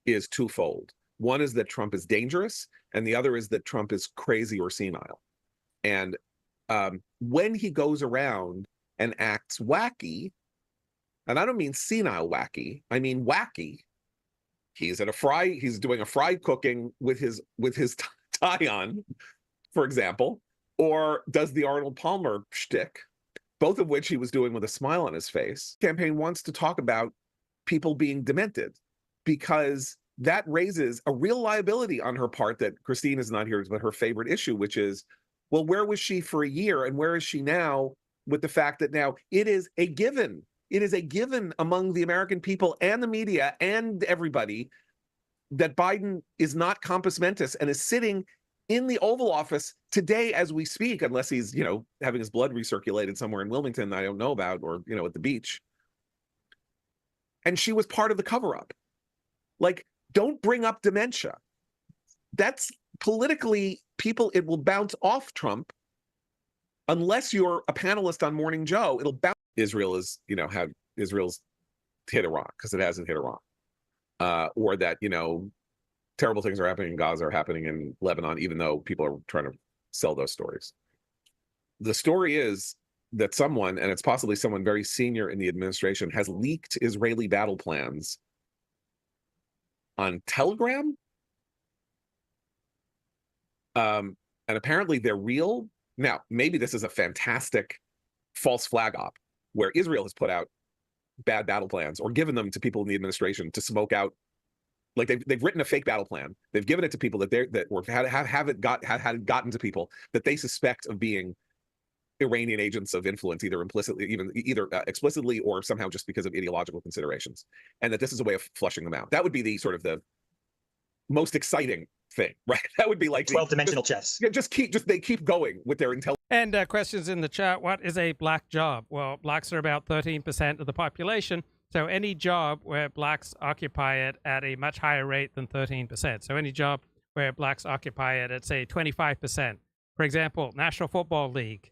is twofold. One is that Trump is dangerous, and the other is that Trump is crazy or senile. And when he goes around and acts wacky, and I don't mean senile wacky, I mean wacky. He's doing a fry cooking with his tie on, for example, or does the Arnold Palmer shtick, both of which he was doing with a smile on his face. The campaign wants to talk about people being demented, because that raises a real liability on her part that Christine is not here, but her favorite issue, which is, well, where was she for a year and where is she now, with the fact that now it is a given. It is a given among the American people and the media and everybody that Biden is not compos mentis and is sitting in the Oval Office today as we speak, unless he's, you know, having his blood recirculated somewhere in Wilmington I don't know about, or, you know, at the beach. And she was part of the cover-up. Like, don't bring up dementia. That's politically, it will bounce off Trump unless you're a panelist on Morning Joe. It'll bounce. Israel is, you know, Israel's hit Iran, because it hasn't hit Iran. Or that, you know, terrible things are happening in Gaza are happening in Lebanon, even though people are trying to sell those stories. The story is that someone, and it's possibly someone very senior in the administration, has leaked Israeli battle plans on Telegram. And apparently they're real. Now, maybe this is a fantastic false flag op where Israel has put out bad battle plans or given them to people in the administration to smoke out. Like, they've written a fake battle plan. They've given it to people had gotten to people that they suspect of being Iranian agents of influence, either explicitly or somehow just because of ideological considerations, and that this is a way of flushing them out. That would be the sort of the most exciting thing, right? That would be like 12-dimensional chess. They keep going with their intelligence. And questions in the chat. What is a black job? Well, blacks are about 13% of the population. So any job where blacks occupy it at a much higher rate than 13%. So any job where blacks occupy it at, say, 25%. For example, National Football League,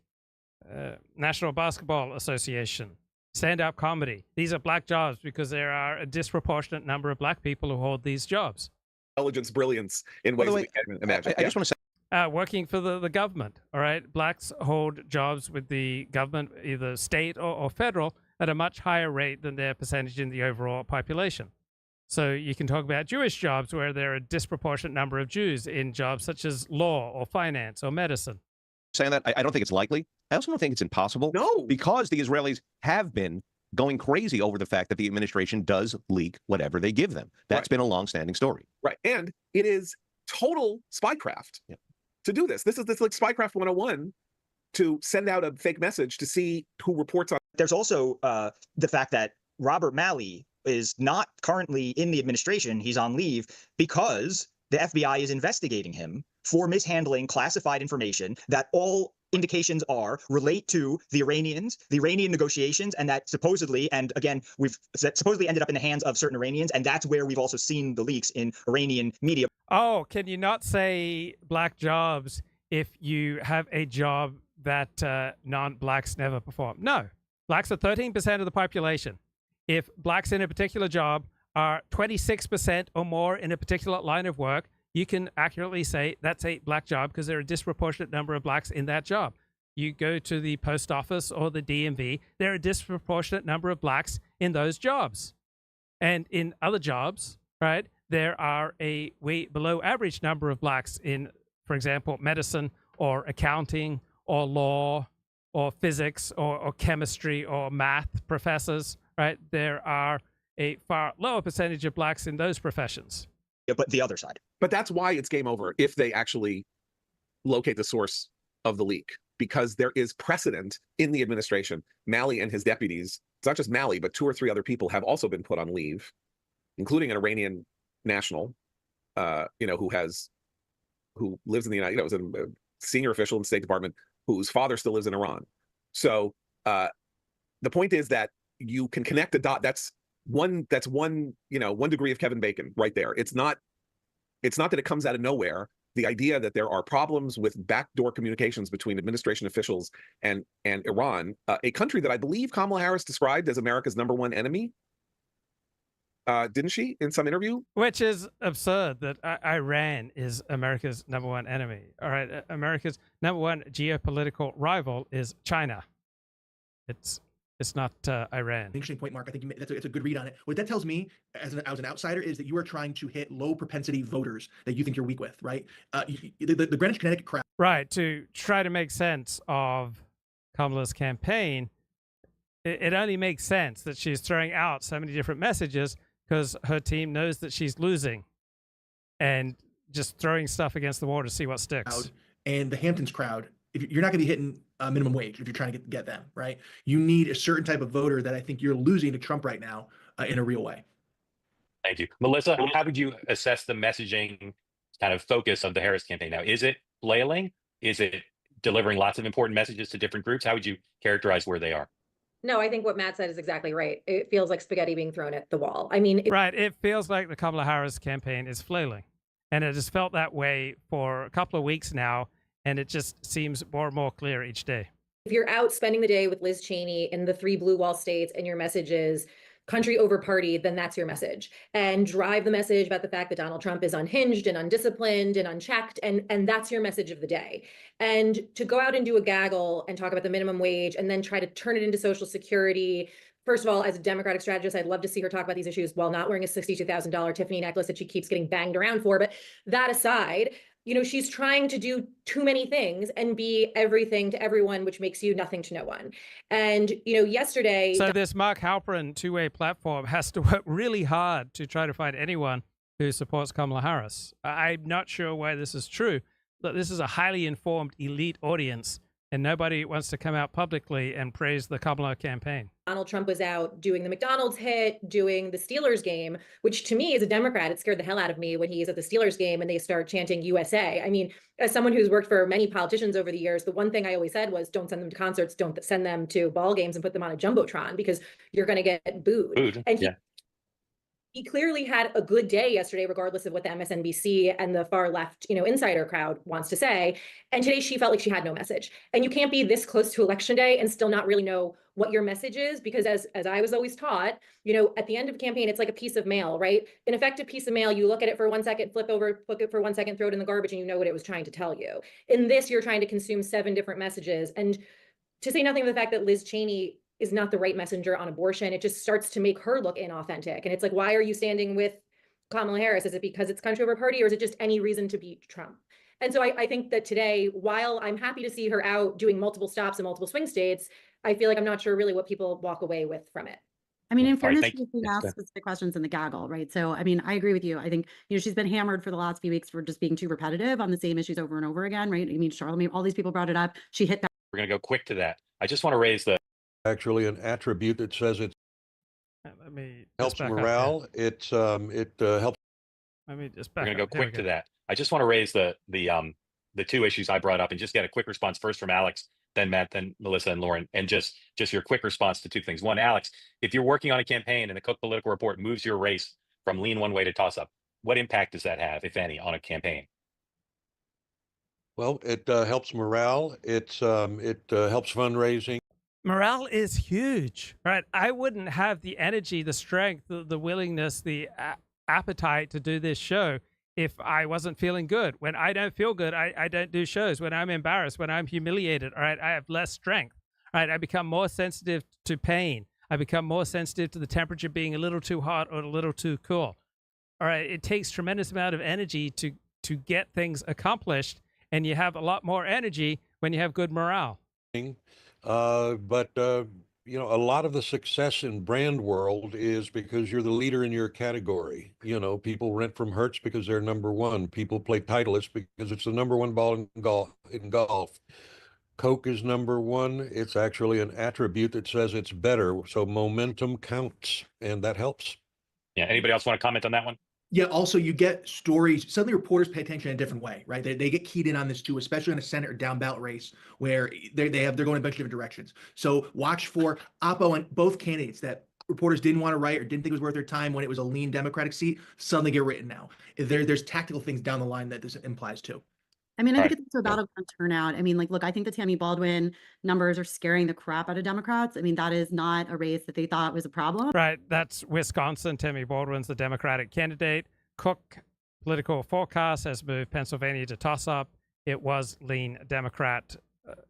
National Basketball Association, stand-up comedy. These are black jobs because there are a disproportionate number of black people who hold these jobs. Intelligence, brilliance in ways we can't imagine. I just want to say, working for the government, all right? Blacks hold jobs with the government, either state or federal, at a much higher rate than their percentage in the overall population. So you can talk about Jewish jobs where there are a disproportionate number of Jews in jobs such as law or finance or medicine. saying that. I don't think it's likely. I also don't think it's impossible. No. Because the Israelis have been going crazy over the fact that the administration does leak whatever they give them. That's been a long-standing story. Right. And it is total spycraft to do this. This is like spycraft 101 to send out a fake message to see who reports on. There's also the fact that Robert Malley is not currently in the administration. He's on leave because the FBI is investigating him for mishandling classified information that all indications relate to the Iranians, the Iranian negotiations, and that supposedly, and again, supposedly ended up in the hands of certain Iranians, and that's where we've also seen the leaks in Iranian media. Oh, can you not say black jobs if you have a job that non-blacks never perform? No. Blacks are 13% of the population. If blacks in a particular job are 26% or more in a particular line of work, you can accurately say that's a black job because there are a disproportionate number of blacks in that job. You go to the post office or the DMV, there are a disproportionate number of blacks in those jobs. And in other jobs, right, there are a way below average number of blacks in, for example, medicine or accounting or law or physics or chemistry or math professors, right? There are a far lower percentage of blacks in those professions. Yeah, but the other side. But that's why it's game over if they actually locate the source of the leak, because there is precedent in the administration. Malley and his deputies, it's not just Malley, but 2 or 3 other people have also been put on leave, including an Iranian national, who lives in the United, was a senior official in the State Department whose father still lives in Iran. So the point is that you can connect the dot. That's one degree of Kevin Bacon right there. It's not that it comes out of nowhere. The idea that there are problems with backdoor communications between administration officials and Iran, a country that I believe Kamala Harris described as America's #1 enemy, didn't she, in some interview? Which is absurd that Iran is America's #1 enemy. All right, America's #1 geopolitical rival is China. It's not Iran. Interesting point, Mark. I think it's a good read on it. What that tells me, as an outsider, is that you are trying to hit low propensity voters that you think you're weak with, right? The Greenwich, Connecticut crowd. Right, to try to make sense of Kamala's campaign, it only makes sense that she's throwing out so many different messages because her team knows that she's losing and just throwing stuff against the wall to see what sticks. And the Hamptons crowd, if you're not going to be hitting minimum wage if you're trying to get them, right? You need a certain type of voter that I think you're losing to Trump right now in a real way. Thank you. Melissa, how would you assess the messaging kind of focus of the Harris campaign now? Is it flailing? Is it delivering lots of important messages to different groups? How would you characterize where they are? No, I think what Matt said is exactly right. It feels like spaghetti being thrown at the wall. I mean, right. It feels like the Kamala Harris campaign is flailing. And it has felt that way for a couple of weeks now. And it just seems more and more clear each day. If you're out spending the day with Liz Cheney in the 3 blue wall states and your message is country over party, then that's your message. And drive the message about the fact that Donald Trump is unhinged and undisciplined and unchecked. And that's your message of the day. And to go out and do a gaggle and talk about the minimum wage and then try to turn it into Social Security. First of all, as a Democratic strategist, I'd love to see her talk about these issues while not wearing a $62,000 Tiffany necklace that she keeps getting banged around for. But that aside, she's trying to do too many things and be everything to everyone, which makes you nothing to no one. And, yesterday. So this Mark Halperin two-way platform has to work really hard to try to find anyone who supports Kamala Harris. I'm not sure why this is true, but this is a highly informed elite audience, and nobody wants to come out publicly and praise the Kamala campaign. Donald Trump was out doing the McDonald's hit, doing the Steelers game, which to me as a Democrat, it scared the hell out of me when he's at the Steelers game and they start chanting USA. I mean, as someone who's worked for many politicians over the years, the one thing I always said was don't send them to concerts, don't send them to ball games and put them on a Jumbotron because you're going to get booed. And he clearly had a good day yesterday, regardless of what the MSNBC and the far left, insider crowd wants to say. And today she felt like she had no message. And you can't be this close to Election Day and still not really know what your message is, because as I was always taught, at the end of a campaign, it's like a piece of mail, right? An effective piece of mail, you look at it for 1 second, flip it for 1 second, throw it in the garbage, and you know what it was trying to tell you. In this, you're trying to consume 7 different messages. And to say nothing of the fact that Liz Cheney is not the right messenger on abortion, it just starts to make her look inauthentic. And it's like, why are you standing with Kamala Harris? Is it because it's country over party, or is it just any reason to beat Trump? And so I think that today, while I'm happy to see her out doing multiple stops in multiple swing states, I feel like I'm not sure really what people walk away with from it. I mean, in All right, fairness, thank you. she asked specific questions in the gaggle, right? So, I mean, I agree with you. I think, she's been hammered for the last few weeks for just being too repetitive on the same issues over and over again, right? I mean, Charlemagne, all these people brought it up. She hit that. We're going to go quick to that. I just want to raise the. Actually, an attribute that says it Let me helps morale. It helps. Let me just We're back going to go up. Here we quick to that. I just want to raise the two issues I brought up and just get a quick response first from Alex, then Matt, then Melissa and Lauren, and just your quick response to two things. One, Alex, if you're working on a campaign and the Cook Political Report moves your race from lean one way to toss up, what impact does that have, if any, on a campaign? Well, it helps morale. It helps fundraising. Morale is huge, right? I wouldn't have the energy, the strength, the willingness, the appetite to do this show if I wasn't feeling good. When I don't feel good, I don't do shows. When I'm embarrassed, when I'm humiliated, all right, I have less strength, right? I become more sensitive to pain. I become more sensitive to the temperature being a little too hot or a little too cool. All right, it takes tremendous amount of energy to get things accomplished, and you have a lot more energy when you have good morale. But a lot of the success in brand world is because you're the leader in your category. People rent from Hertz because they're number one. People play Titleist because it's the number one ball in golf. Coke is number one. It's actually an attribute that says it's better. So momentum counts, and that helps. Yeah. Anybody else want to comment on that one? Yeah, also you get stories, suddenly reporters pay attention in a different way, right? They get keyed in on this too, especially in a Senate or down ballot race where they're going in a bunch of different directions. So watch for Oppo and both candidates that reporters didn't want to write or didn't think it was worth their time when it was a lean Democratic seat, suddenly get written now. There's tactical things down the line that this implies too. I mean, I think it's also a battleground turnout. I mean, look, I think the Tammy Baldwin numbers are scaring the crap out of Democrats. I mean, that is not a race that they thought was a problem. Right. That's Wisconsin. Tammy Baldwin's the Democratic candidate. Cook Political Forecast has moved Pennsylvania to toss-up. It was lean Democrat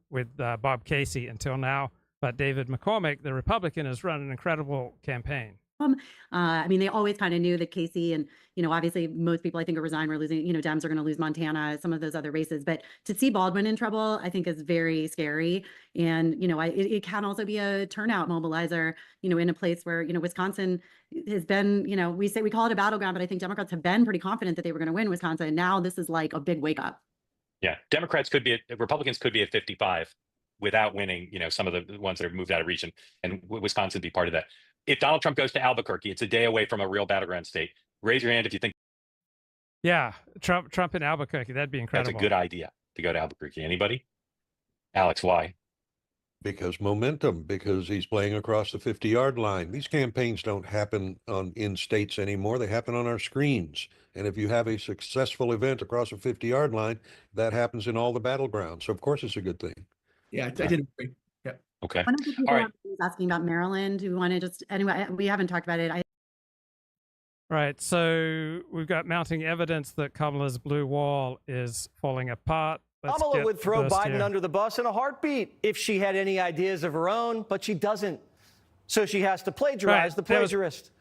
with Bob Casey until now. But David McCormick, the Republican, has run an incredible campaign. I mean, they always kind of knew that Casey and, obviously most people I think are resigned. We're losing, Dems are going to lose Montana, some of those other races. But to see Baldwin in trouble, I think is very scary. And, it can also be a turnout mobilizer, in a place where, Wisconsin has been, we call it a battleground, but I think Democrats have been pretty confident that they were going to win Wisconsin. Now this is like a big wake up. Yeah. Republicans could be at 55 without winning, some of the ones that have moved out of region, and Wisconsin be part of that. If Donald Trump goes to Albuquerque, it's a day away from a real battleground state. Raise your hand if you think. Yeah, Trump in Albuquerque, that'd be incredible. That's a good idea to go to Albuquerque. Anybody? Alex, why? Because momentum, because he's playing across the 50-yard line. These campaigns don't happen in states anymore. They happen on our screens. And if you have a successful event across a 50-yard line, that happens in all the battlegrounds. So, of course, it's a good thing. Yeah, I didn't agree. Yeah. Okay. One of the people was asking about Maryland. Do we want to just, anyway, we haven't talked about it. Right. So we've got mounting evidence that Kamala's blue wall is falling apart. Kamala would throw Biden under the bus in a heartbeat if she had any ideas of her own, but she doesn't. So she has to plagiarize the plagiarist.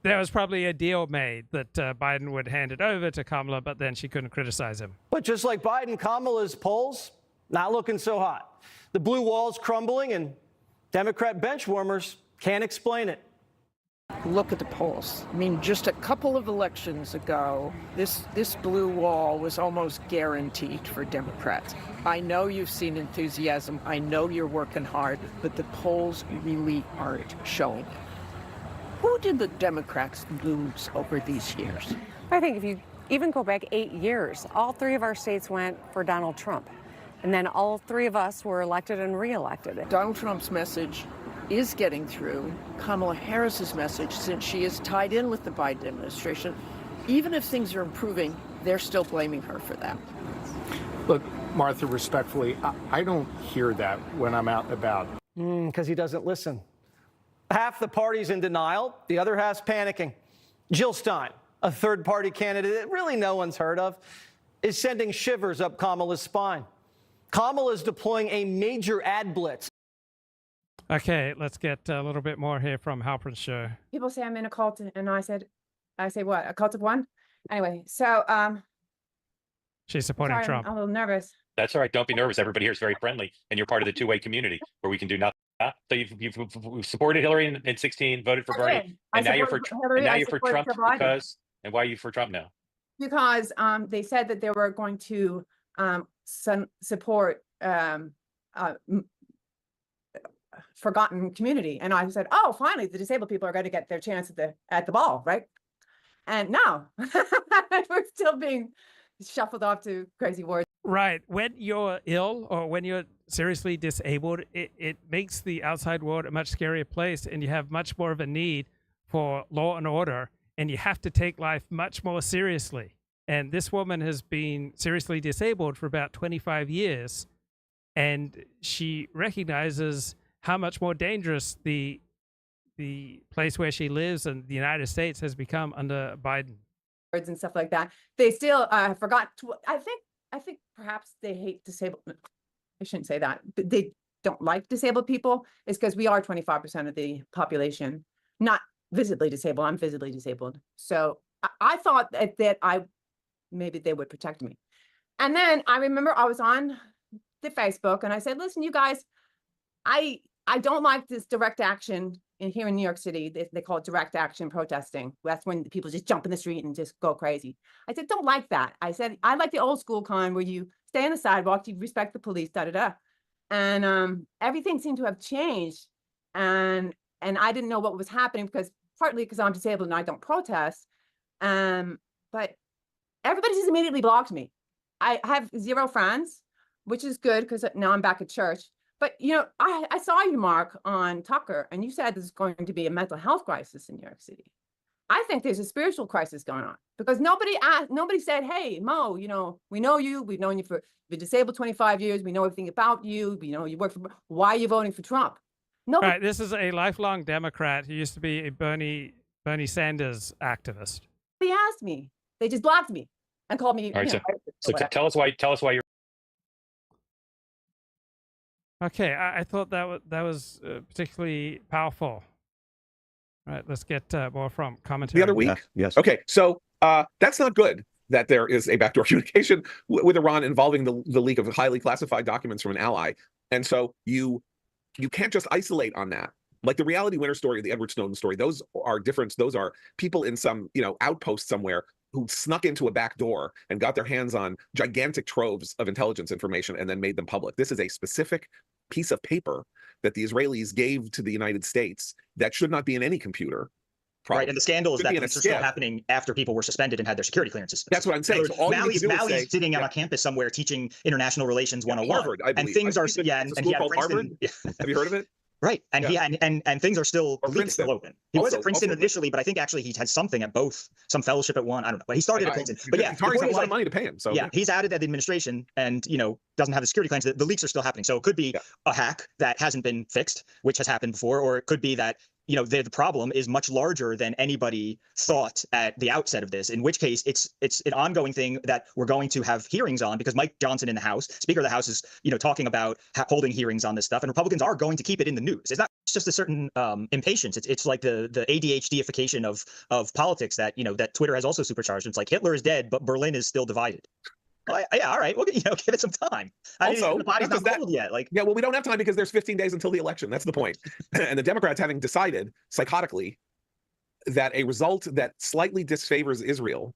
There was probably a deal made that Biden would hand it over to Kamala, but then she couldn't criticize him. But just like Biden, Kamala's polls not looking so hot. The blue wall's crumbling, and Democrat bench warmers can't explain it. Look at the polls. I mean, just a couple of elections ago, this blue wall was almost guaranteed for Democrats. I know you've seen enthusiasm. I know you're working hard, but the polls really aren't showing it. Who did the Democrats lose over these years? I think if you even go back 8 years, all three of our states went for Donald Trump. And then all three of us were elected and reelected. Donald Trump's message is getting through. Kamala Harris's message, since she is tied in with the Biden administration, even if things are improving, they're still blaming her for that. Look, Martha, respectfully, I don't hear that when I'm out and about. Because he doesn't listen. Half the party's in denial, the other half's panicking. Jill Stein, a third-party candidate that really no one's heard of, is sending shivers up Kamala's spine. Kamala's deploying a major ad blitz. Okay, let's get a little bit more here from Halperin's show. People say I'm in a cult, and I say what? A cult of one? Anyway, so she's supporting Sorry, Trump. I'm a little nervous. That's all right. Don't be nervous. Everybody here is very friendly, and you're part of the two-way community where we can do nothing. So you've supported Hillary in 16, voted for Bernie, did. and I now you're for supported Hillary, and now I you're for supported Trump Joe Biden. because. And why are you for Trump now? Because they said that they were going to support forgotten community, and I said, "Oh, finally, the disabled people are going to get their chance at the ball, right?" And now we're still being shuffled off to crazy words. Right. When you're ill or when you're seriously disabled, it makes the outside world a much scarier place, and you have much more of a need for law and order, and you have to take life much more seriously. And this woman has been seriously disabled for about 25 years, and she recognizes how much more dangerous the place where she lives and the United States has become under Biden. Words and stuff like that. They still forgot to. I think perhaps they hate disabled. I shouldn't say that, but they don't like disabled people. Is because we are 25% of the population, not visibly disabled. I'm visibly disabled, so I thought that maybe they would protect me. And then I remember I was on the Facebook and I said, "Listen, you guys, I don't like this direct action here in New York City. They call it direct action protesting. That's when people just jump in the street and just go crazy. I said, don't like that. I said, I like the old school kind where you stay on the sidewalk, you respect the police, And everything seemed to have changed. And I didn't know what was happening partly because I'm disabled and I don't protest. But everybody just immediately blocked me. I have 0 friends, which is good because now I'm back at church. But, I saw you, Mark, on Tucker, and you said there's going to be a mental health crisis in New York City. I think there's a spiritual crisis going on because nobody said, "Hey, Mo, we know you. We've known you you've been disabled 25 years. We know everything about you. We know you work for, why are you voting for Trump?" Nobody. Right. This is a lifelong Democrat who used to be a Bernie Sanders activist. They asked me. They just blocked me and called me. All right. So tell us why you're. Okay, I thought that was particularly powerful. All right, let's get more from commentary. The other week? Yes. Okay, so that's not good that there is a backdoor communication with Iran involving the leak of highly classified documents from an ally. And so you can't just isolate on that. Like the Reality Winner story, the Edward Snowden story, those are different. Those are people in some outpost somewhere who snuck into a back door and got their hands on gigantic troves of intelligence information and then made them public. This is a specific piece of paper that the Israelis gave to the United States that should not be in any computer. Probably. Right, and the scandal is that things are still happening after people were suspended and had their security clearances. That's what I'm saying. So Maui's sitting on a campus somewhere teaching international relations 101. Harvard, I believe. And things are, and he had Princeton. Have you heard of it? Right, and and things are still still open. He was at Princeton initially, but I think actually he had something at both, some fellowship at one. I don't know, but he started at Princeton. But yeah, Atari's got a lot of money to pay him. So yeah, he's added at the administration, and doesn't have the security clearance. The leaks are still happening, so it could be a hack that hasn't been fixed, which has happened before, or it could be that the problem is much larger than anybody thought at the outset of this, in which case it's an ongoing thing that we're going to have hearings on, because Mike Johnson in the House, Speaker of the House, is talking about holding hearings on this stuff, and Republicans are going to keep it in the news. It's not just a certain impatience. It's like the ADHDification of politics that that Twitter has also supercharged. It's like Hitler is dead, but Berlin is still divided. Yeah, all right. Well, give it some time. Also, the body's not cold yet. Well, we don't have time because there's 15 days until the election. That's the point. And the Democrats having decided psychotically that a result that slightly disfavors Israel,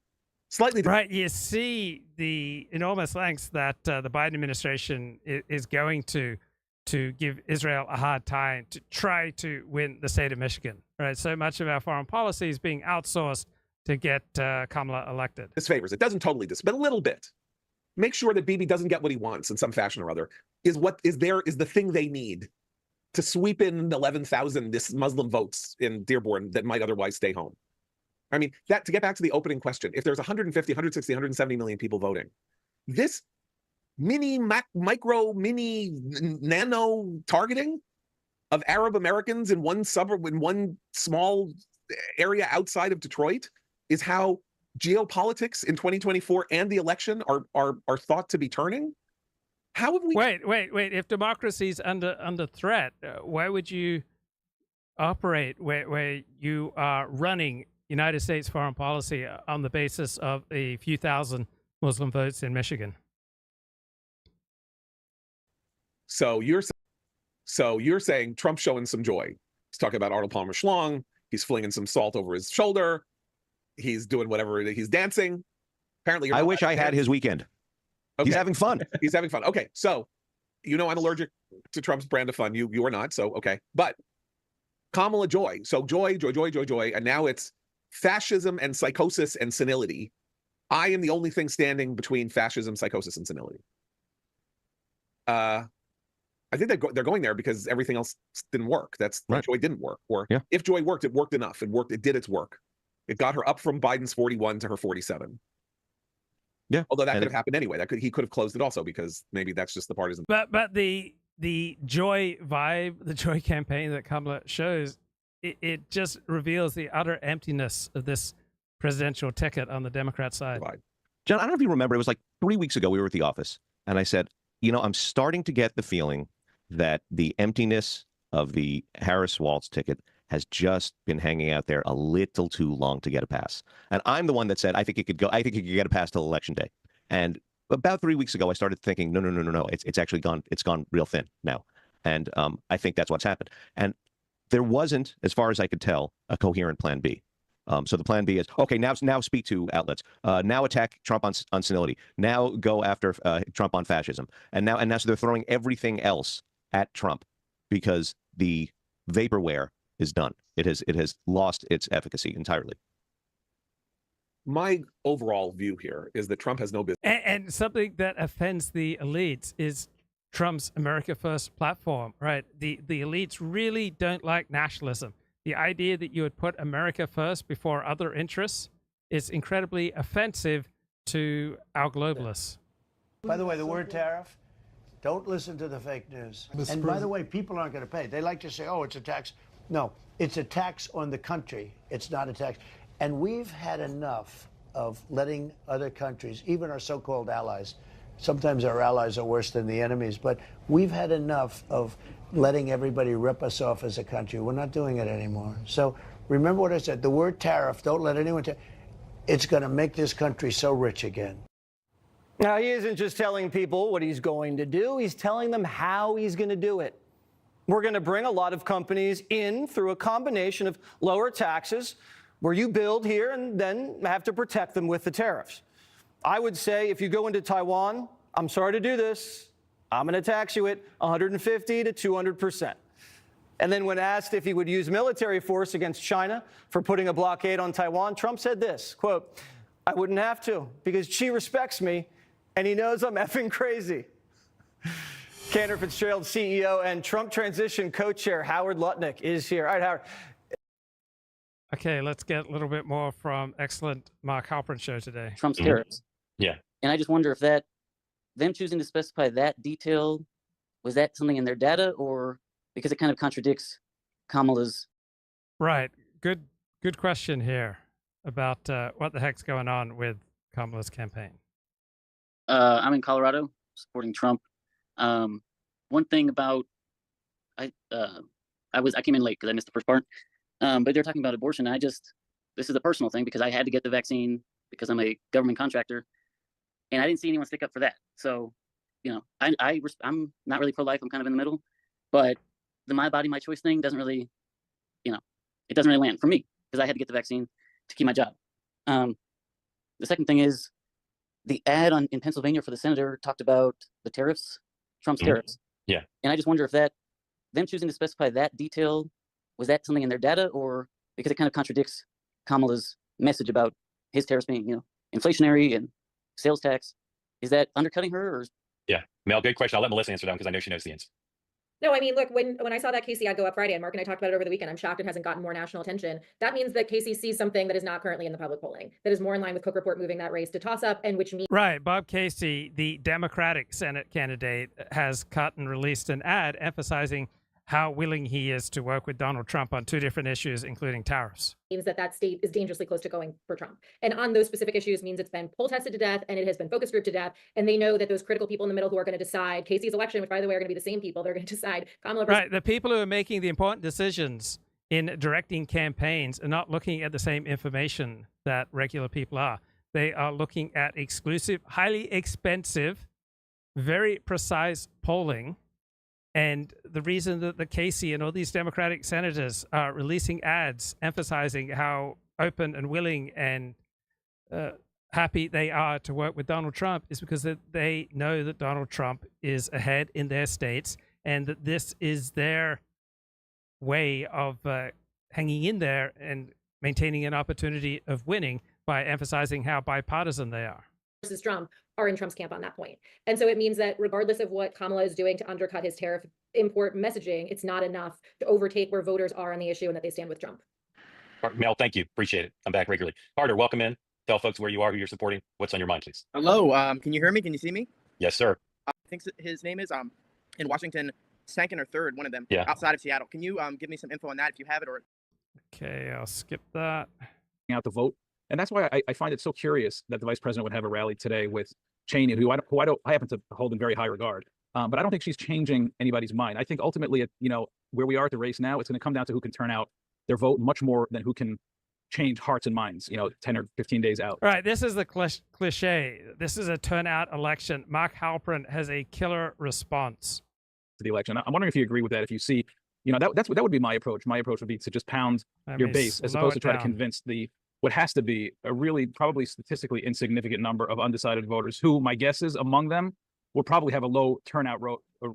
right. You see the enormous lengths that the Biden administration is going to give Israel a hard time to try to win the state of Michigan. Right. So much of our foreign policy is being outsourced to get Kamala elected. Disfavors. It doesn't totally but a little bit. Make sure that Bibi doesn't get what he wants in some fashion or other is the thing they need to sweep in 11,000 Muslim votes in Dearborn that might otherwise stay home. I mean, to get back to the opening question, if there's 150, 160, 170 million people voting, this micro nano targeting of Arab Americans in one suburb, in one small area outside of Detroit is how geopolitics in 2024 and the election are thought to be turning. How have we? Wait! If democracy's under threat, why would you operate where you are running United States foreign policy on the basis of a few thousand Muslim votes in Michigan. So you're saying Trump's showing some joy. He's talking about Arnold Palmer Schlong. He's flinging some salt over his shoulder. He's doing whatever. He's dancing. Apparently, I wish I had his weekend. Okay. He's having fun. He's having fun. Okay, so I'm allergic to Trump's brand of fun. You are not. So okay, but Kamala joy. So joy, and now it's fascism and psychosis and senility. I am the only thing standing between fascism, psychosis, and senility. I think they're going there because everything else didn't work. That's right. Joy didn't work. Or if Joy worked, it worked enough. It worked. It did its work. It got her up from Biden's 41 to her 47. Yeah. Although that could have happened anyway. He could have closed it also because maybe that's just the partisan. But the Joy vibe, the Joy campaign that Kamala shows, it just reveals the utter emptiness of this presidential ticket on the Democrat side. John, I don't know if you remember, it was like 3 weeks ago we were at the office, and I said, I'm starting to get the feeling that the emptiness of the Harris-Walz ticket has just been hanging out there a little too long to get a pass. And I'm the one that said, I think it could get a pass till Election Day. And about 3 weeks ago, I started thinking, no. It's actually gone real thin now. And I think that's what's happened. And there wasn't, as far as I could tell, a coherent plan B. So the plan B is, okay, now speak to outlets. Now attack Trump on senility. Now go after Trump on fascism. And now so they're throwing everything else at Trump because the vaporware is done. It has lost its efficacy entirely. My overall view here is that Trump has no business. And something that offends the elites is Trump's America First platform, right? The elites really don't like nationalism. The idea that you would put America first before other interests is incredibly offensive to our globalists. By the way, the word tariff, don't listen to the fake news. And by the way, people aren't going to pay. They like to say, oh, it's a tax. No, it's a tax on the country. It's not a tax. And we've had enough of letting other countries, even our so-called allies, sometimes our allies are worse than the enemies, but we've had enough of letting everybody rip us off as a country. We're not doing it anymore. So remember what I said, the word tariff, don't let anyone it's going to make this country so rich again. Now, he isn't just telling people what he's going to do, he's telling them how he's going to do it. We're going to bring a lot of companies in through a combination of lower taxes, where you build here and then have to protect them with the tariffs. I would say if you go into Taiwan, I'm sorry to do this, I'm going to tax you at 150 to 200%. And then when asked if he would use military force against China for putting a blockade on Taiwan, Trump said this, quote, I wouldn't have to because Xi respects me and he knows I'm effing crazy. Cantor Fitzgerald CEO and Trump transition co-chair Howard Lutnick is here. All right, Howard. Okay, let's get a little bit more from excellent Mark Halperin show today. Trump's tariffs. Yeah. And I just wonder if them choosing to specify that detail, was that something in their data or because it kind of contradicts Kamala's? Right. Good question here about what the heck's going on with Kamala's campaign. I'm in Colorado supporting Trump. One thing about, I came in late because I missed the first part. But they're talking about abortion. This is a personal thing because I had to get the vaccine because I'm a government contractor, and I didn't see anyone stick up for that. So, I'm not really pro-life. I'm kind of in the middle, but the my body, my choice thing doesn't really, it doesn't really land for me because I had to get the vaccine to keep my job. The second thing is the ad in Pennsylvania for the senator talked about the tariffs, Trump's tariffs. Yeah. And I just wonder if them choosing to specify that detail, was that something in their data or because it kind of contradicts Kamala's message about his tariffs being, inflationary and sales tax? Is that undercutting her or? Yeah. Mel, good question. I'll let Melissa answer that because I know she knows the answer. No, I mean, look, when I saw that Casey ad go up Friday, and Mark and I talked about it over the weekend, I'm shocked it hasn't gotten more national attention. That means that Casey sees something that is not currently in the public polling, that is more in line with Cook Report moving that race to toss up, and which means. Right. Bob Casey, the Democratic Senate candidate, has cut and released an ad emphasizing how willing he is to work with Donald Trump on two different issues, including tariffs. Means that state is dangerously close to going for Trump. And on those specific issues means it's been poll tested to death and it has been focus group to death. And they know that those critical people in the middle who are going to decide Casey's election, which by the way are going to be the same people, they're going to decide Kamala. Right. The people who are making the important decisions in directing campaigns are not looking at the same information that regular people are. They are looking at exclusive, highly expensive, very precise polling. And the reason that the Casey and all these Democratic senators are releasing ads emphasizing how open and willing and happy they are to work with Donald Trump is because they know that Donald Trump is ahead in their states and that this is their way of hanging in there and maintaining an opportunity of winning by emphasizing how bipartisan they are. Versus Trump are in Trump's camp on that point. And so it means that regardless of what Kamala is doing to undercut his tariff import messaging, it's not enough to overtake where voters are on the issue and that they stand with Trump. Mel, thank you. Appreciate it. I'm back regularly. Carter, welcome in. Tell folks where you are, who you're supporting. What's on your mind, please? Hello. Can you hear me? Can you see me? Yes, sir. I think his name is in Washington, second or third, one of them, Yeah. outside of Seattle. Can you give me some info on that if you have it? Or Okay, I'll skip that. Out the vote. And that's why I find it so curious that the vice president would have a rally today with Cheney, who I happen to hold in very high regard. But I don't think she's changing anybody's mind. I think ultimately, where we are at the race now, it's going to come down to who can turn out their vote much more than who can change hearts and minds, 10 or 15 days out. Right. This is the cliche. This is a turnout election. Mark Halperin has a killer response To the election. I'm wondering if you agree with that. If you see, that would be my approach. My approach would be to just pound your base as opposed to try to convince what has to be a really probably statistically insignificant number of undecided voters who, my guess is, among them will probably have a low turnout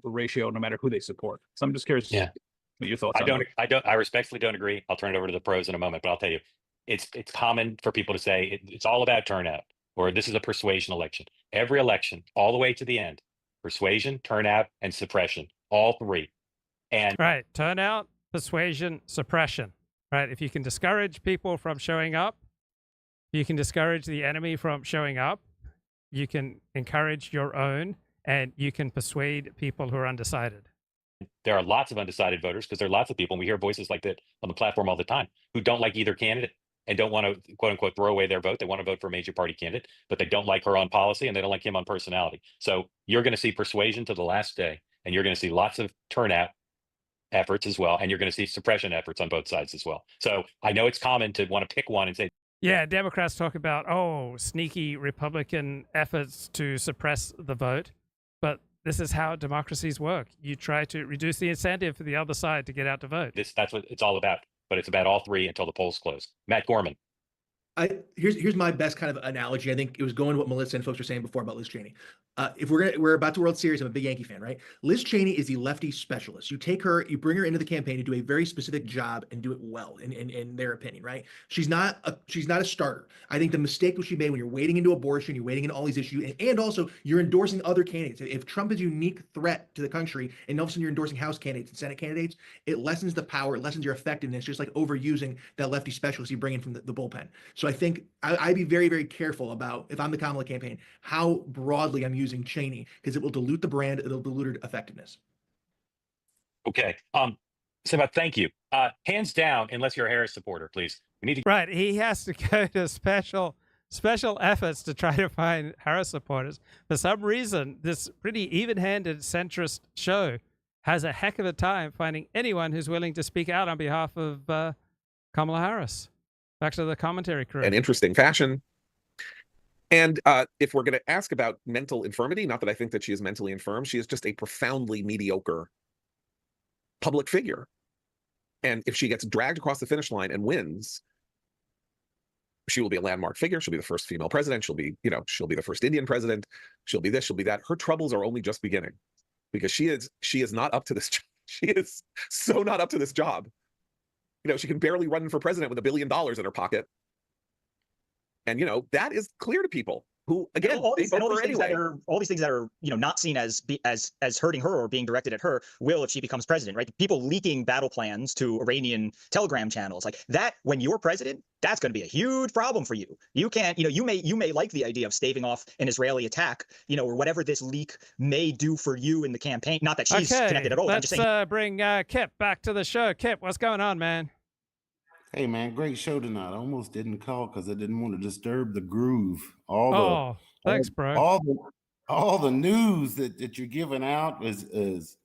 ratio no matter who they support. So I'm just curious what your thoughts on that. I respectfully don't agree. I'll turn it over to the pros in a moment, but I'll tell you, it's common for people to say it's all about turnout, or this is a persuasion election. Every election, all the way to the end, persuasion, turnout, and suppression, all three. And right, turnout, persuasion, suppression. Right, if you can discourage people from showing up, you can discourage the enemy from showing up, you can encourage your own, and you can persuade people who are undecided. there are lots of undecided voters because there are lots of people, and we hear voices like that on the platform all the time, who don't like either candidate and don't want to, quote unquote, throw away their vote. They want to vote for a major party candidate, but they don't like her on policy and they don't like him on personality. So you're going to see persuasion to the last day, and you're going to see lots of turnout efforts as well, and you're going to see suppression efforts on both sides as well. So I know it's common to want to pick one and say, yeah, Democrats talk about, sneaky Republican efforts to suppress the vote, but this is how democracies work. You try to reduce the incentive for the other side to get out to vote. That's what it's all about, but it's about all three until the polls close. Matt Gorman. Here's my best kind of analogy. I think it was going to what Melissa and folks were saying before about Liz Cheney. If we're about to World Series, I'm a big Yankee fan, right? Liz Cheney is the lefty specialist. You take her, you bring her into the campaign to do a very specific job and do it well, in their opinion, right? She's not a starter. I think the mistake that she made when you're wading into abortion, you're wading into all these issues, and also you're endorsing other candidates. If Trump is a unique threat to the country, and all of a sudden you're endorsing House candidates and Senate candidates, it lessens the power, it lessens your effectiveness, just like overusing that lefty specialist you bring in from the bullpen. So I think I'd be very, very careful about, if I'm the Kamala campaign, how broadly I'm using Cheney, because it will dilute the brand, it'll dilute her effectiveness. Okay. Sabah, thank you. Hands down, unless you're a Harris supporter, please. We need to. Right. He has to go to special efforts to try to find Harris supporters. For some reason, this pretty even-handed centrist show has a heck of a time finding anyone who's willing to speak out on behalf of Kamala Harris. Back to the commentary crew. An interesting fashion. And if we're going to ask about mental infirmity, not that I think that she is mentally infirm, she is just a profoundly mediocre public figure. And if she gets dragged across the finish line and wins, she will be a landmark figure. She'll be the first female president. She'll be the first Indian president. She'll be this, she'll be that. Her troubles are only just beginning, because she is not up to this. She is so not up to this job. She can barely run for president with $1 billion in her pocket. And, that is clear to people who, again, all these things anyway. that are not seen as hurting her or being directed at her will if she becomes president, right? People leaking battle plans to Iranian telegram channels like that, when you're president, that's going to be a huge problem for you. You can't, you may like the idea of staving off an Israeli attack, or whatever this leak may do for you in the campaign. Not that she's connected at all. Let's bring Kip back to the show. Kip, what's going on, man? Hey, man, great show tonight. I almost didn't call because I didn't want to disturb the groove. Thanks, bro. All the news that you're giving out is it's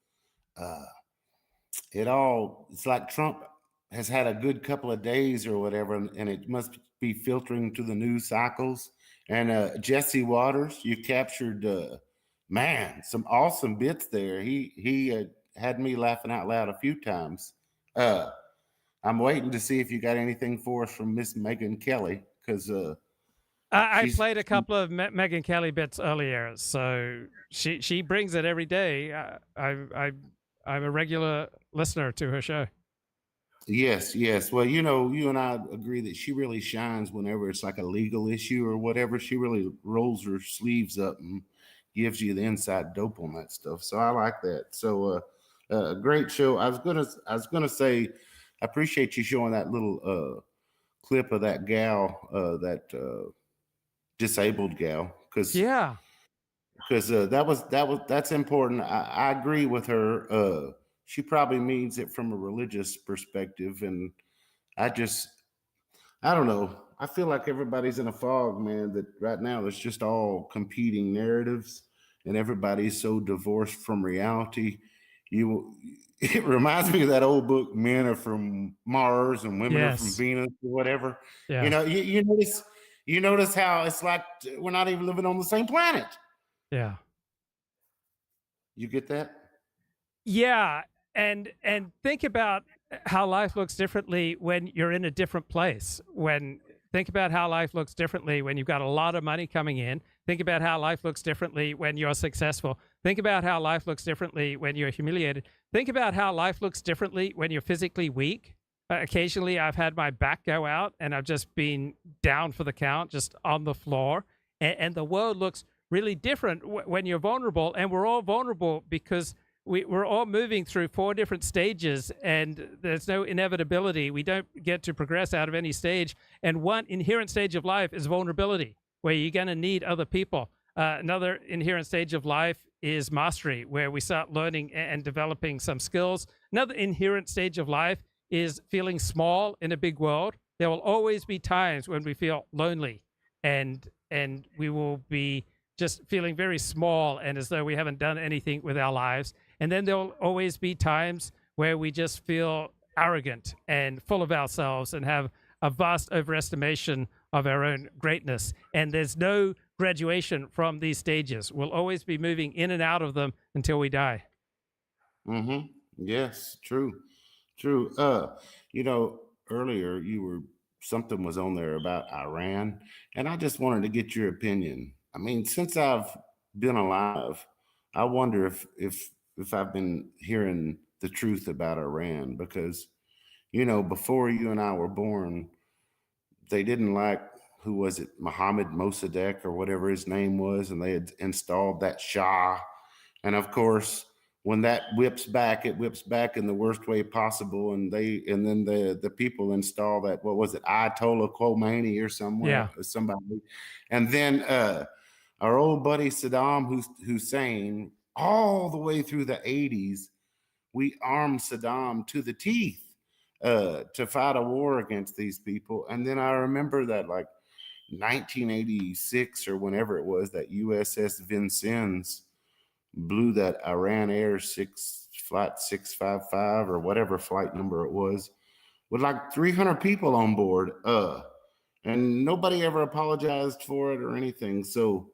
like Trump has had a good couple of days or whatever, and it must be filtering to the news cycles. And Jesse Waters, you captured, man, some awesome bits there. He had me laughing out loud a few times. I'm waiting to see if you got anything for us from Miss Megan Kelly, because I played a couple of Megan Kelly bits earlier, so she brings it every day. I'm a regular listener to her show. Yes, yes. Well, you and I agree that she really shines whenever it's like a legal issue or whatever. She really rolls her sleeves up and gives you the inside dope on that stuff. So I like that. So great show. I was gonna say, I appreciate you showing that little clip of that gal, that disabled gal, because that's important. I agree with her. She probably means it from a religious perspective, and I don't know. I feel like everybody's in a fog, man, that right now there's just all competing narratives and everybody's so divorced from reality. It reminds me of that old book, Men Are From Mars and Women Are From Venus or whatever. Yeah. You notice how it's like we're not even living on the same planet. Yeah. You get that? Yeah. And think about how life looks differently when you're in a different place. Think about how life looks differently when you've got a lot of money coming in. Think about how life looks differently when you're successful. Think about how life looks differently when you're humiliated. Think about how life looks differently when you're physically weak. Occasionally, I've had my back go out and I've just been down for the count, just on the floor. And the world looks really different when you're vulnerable. And we're all vulnerable because we're all moving through 4 different stages, and there's no inevitability. We don't get to progress out of any stage. And one inherent stage of life is vulnerability, where you're going to need other people. Another inherent stage of life is mastery, where we start learning and developing some skills. Another inherent stage of life is feeling small in a big world. There will always be times when we feel lonely, and we will be just feeling very small and as though we haven't done anything with our lives. And then there will always be times where we just feel arrogant and full of ourselves and have a vast overestimation of our own greatness. And there's no graduation from these stages. We'll always be moving in and out of them until we die. Mm-hmm. Yes, true. Earlier something was on there about Iran, and I just wanted to get your opinion. I mean, since I've been alive, I wonder if I've been hearing the truth about Iran, because, before you and I were born, they didn't like, who was it, Mohammed Mossadegh or whatever his name was, and they had installed that Shah. And of course, when that whips back, it whips back in the worst way possible. And then the people install that, what was it, Ayatollah Khomeini or somebody. And then our old buddy Saddam Hussein, all the way through the 80s, we armed Saddam to the teeth to fight a war against these people. And then I remember that, like 1986 or whenever it was, that USS Vincennes blew that Iran Air Flight 655 or whatever flight number it was, with like 300 people on board. And nobody ever apologized for it or anything. So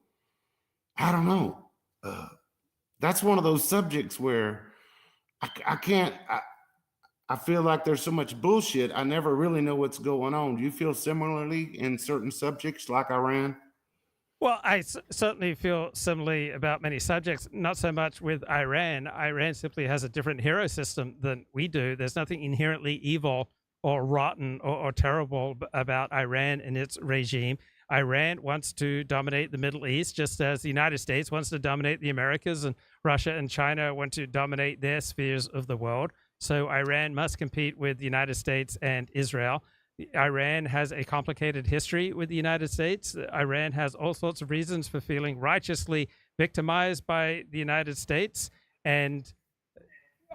I don't know. That's one of those subjects where I feel like there's so much bullshit. I never really know what's going on. Do you feel similarly in certain subjects like Iran? Well, I certainly feel similarly about many subjects, not so much with Iran. Iran simply has a different hero system than we do. There's nothing inherently evil or rotten or terrible about Iran and its regime. Iran wants to dominate the Middle East, just as the United States wants to dominate the Americas, and Russia and China want to dominate their spheres of the world. So Iran must compete with the United States and Israel. Iran has a complicated history with the United States. Iran has all sorts of reasons for feeling righteously victimized by the United States. And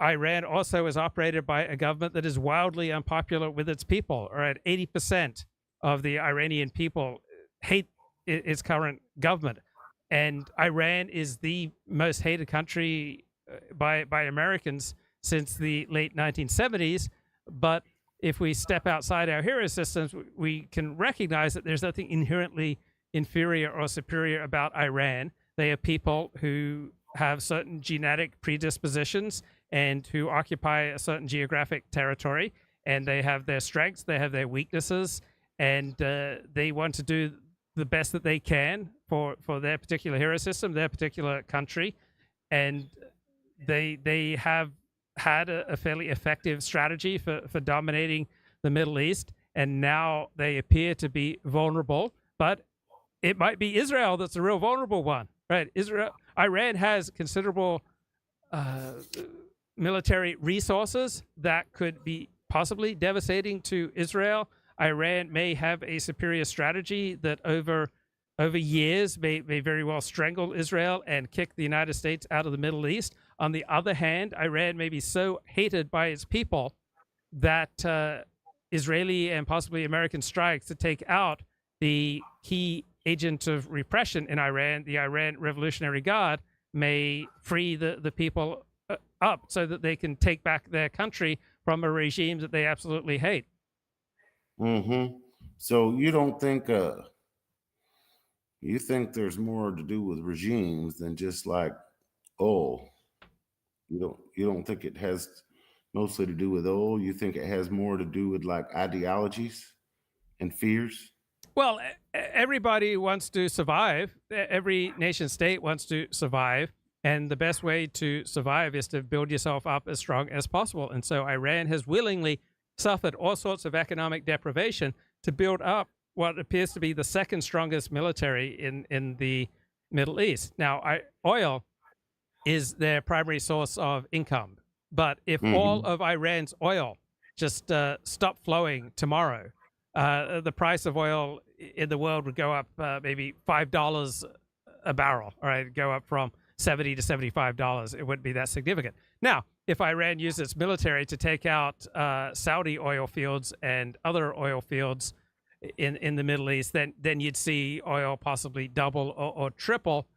Iran also is operated by a government that is wildly unpopular with its people. All right, 80% of the Iranian people hate its current government. And Iran is the most hated country by Americans since the late 1970s. But if we step outside our hero systems, we can recognize that there's nothing inherently inferior or superior about Iran. They are people who have certain genetic predispositions and who occupy a certain geographic territory, and they have their strengths, they have their weaknesses, and they want to do the best that they can for their particular hero system, their particular country, and they have had a fairly effective strategy for dominating the Middle East, and now they appear to be vulnerable, but it might be Israel that's the real vulnerable one, right? Iran has considerable military resources that could be possibly devastating to Israel. Iran may have a superior strategy that over years may very well strangle Israel and kick the United States out of the Middle East. On the other hand, Iran may be so hated by its people that Israeli and possibly American strikes to take out the key agent of repression in Iran, the Iran Revolutionary Guard, may free the people up so that they can take back their country from a regime that they absolutely hate. Mm-hmm. So you don't think you think there's more to do with regimes than just like oil? You don't think it has mostly to do with oil? You think it has more to do with like ideologies and fears? Well, everybody wants to survive. Every nation state wants to survive. And the best way to survive is to build yourself up as strong as possible. And so Iran has willingly suffered all sorts of economic deprivation to build up what appears to be the second strongest military in the Middle East. Now, oil is their primary source of income. But if all of Iran's oil just stopped flowing tomorrow, the price of oil in the world would go up maybe $5 a barrel, all right, go up from $70 to $75. It wouldn't be that significant. Now, if Iran used its military to take out Saudi oil fields and other oil fields in the Middle East, then you'd see oil possibly double or triple.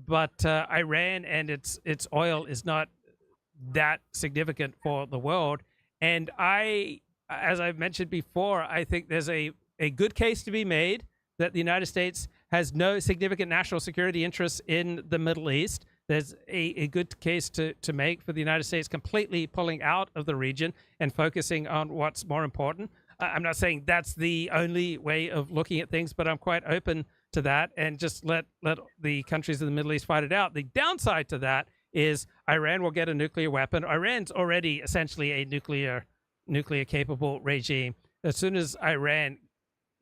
But Iran and its oil is not that significant for the world. And as I've mentioned before, I think there's a good case to be made that the United States has no significant national security interests in the Middle East. There's a good case to make for the United States completely pulling out of the region and focusing on what's more important. I'm not saying that's the only way of looking at things, but I'm quite open to that, and just let the countries in the Middle East fight it out. The downside to that is Iran will get a nuclear weapon. Iran's already essentially a nuclear capable regime. As soon as Iran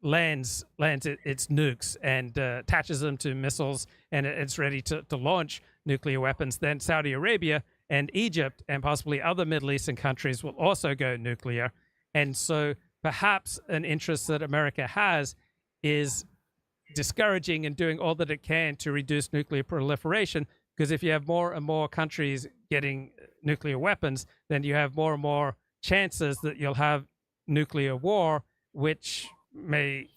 lands its nukes and attaches them to missiles, and it's ready to launch nuclear weapons, then Saudi Arabia and Egypt and possibly other Middle Eastern countries will also go nuclear. And so perhaps an interest that America has is discouraging and doing all that it can to reduce nuclear proliferation, because if you have more and more countries getting nuclear weapons, then you have more and more chances that you'll have nuclear war, which may,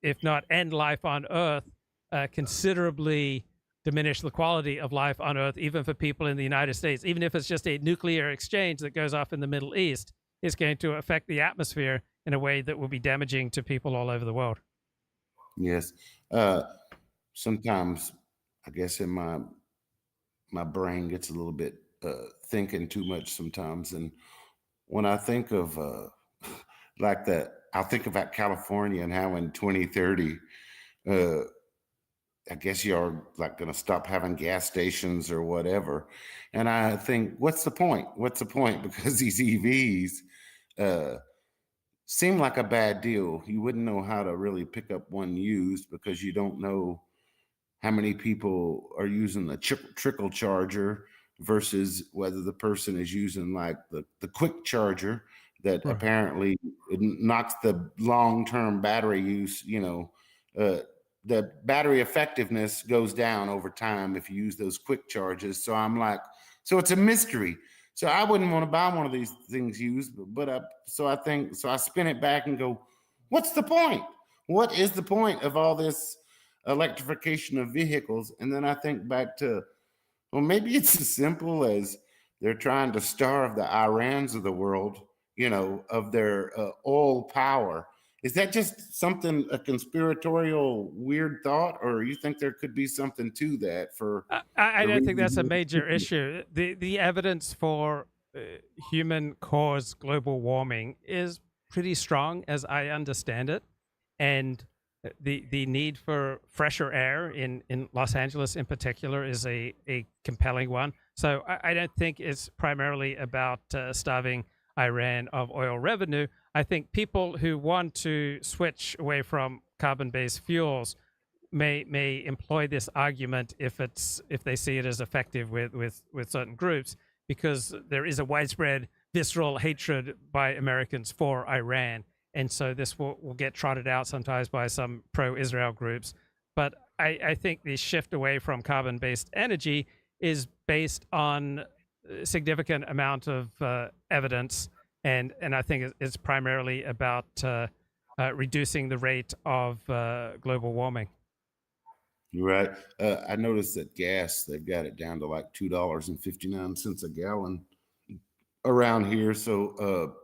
if not end life on Earth, considerably diminish the quality of life on Earth, even for people in the United States. Even if it's just a nuclear exchange that goes off in the Middle East, it's going to affect the atmosphere in a way that will be damaging to people all over the world. Yes. Sometimes I guess in my brain gets a little bit thinking too much sometimes. And when I think of like that, I'll think about California and how in 2030, I guess you're like going to stop having gas stations or whatever. And I think, what's the point? What's the point? Because these EVs seem like a bad deal. You wouldn't know how to really pick up one used because you don't know how many people are using the trickle charger versus whether the person is using like the quick charger that apparently knocks the long-term battery use, the battery effectiveness goes down over time if you use those quick charges. So I'm like, so it's a mystery. So I wouldn't want to buy one of these things used, but I spin it back and go, what's the point? What is the point of all this electrification of vehicles? And then I think back to, well, maybe it's as simple as they're trying to starve the Irans of the world, of their oil power. Is that just something, a conspiratorial weird thought, or you think there could be something to that for? I don't think that's a reason- major issue. The evidence for human caused global warming is pretty strong, as I understand it, and the need for fresher air in Los Angeles in particular is a compelling one. So I don't think it's primarily about starving Iran of oil revenue. I think people who want to switch away from carbon-based fuels may employ this argument if they see it as effective with certain groups, because there is a widespread visceral hatred by Americans for Iran. And so this will get trotted out sometimes by some pro-Israel groups. But I think the shift away from carbon-based energy is based on a significant amount of evidence. And I think it's primarily about reducing the rate of global warming. You're right. I noticed that gas, they've got it down to like $2.59 a gallon around here. So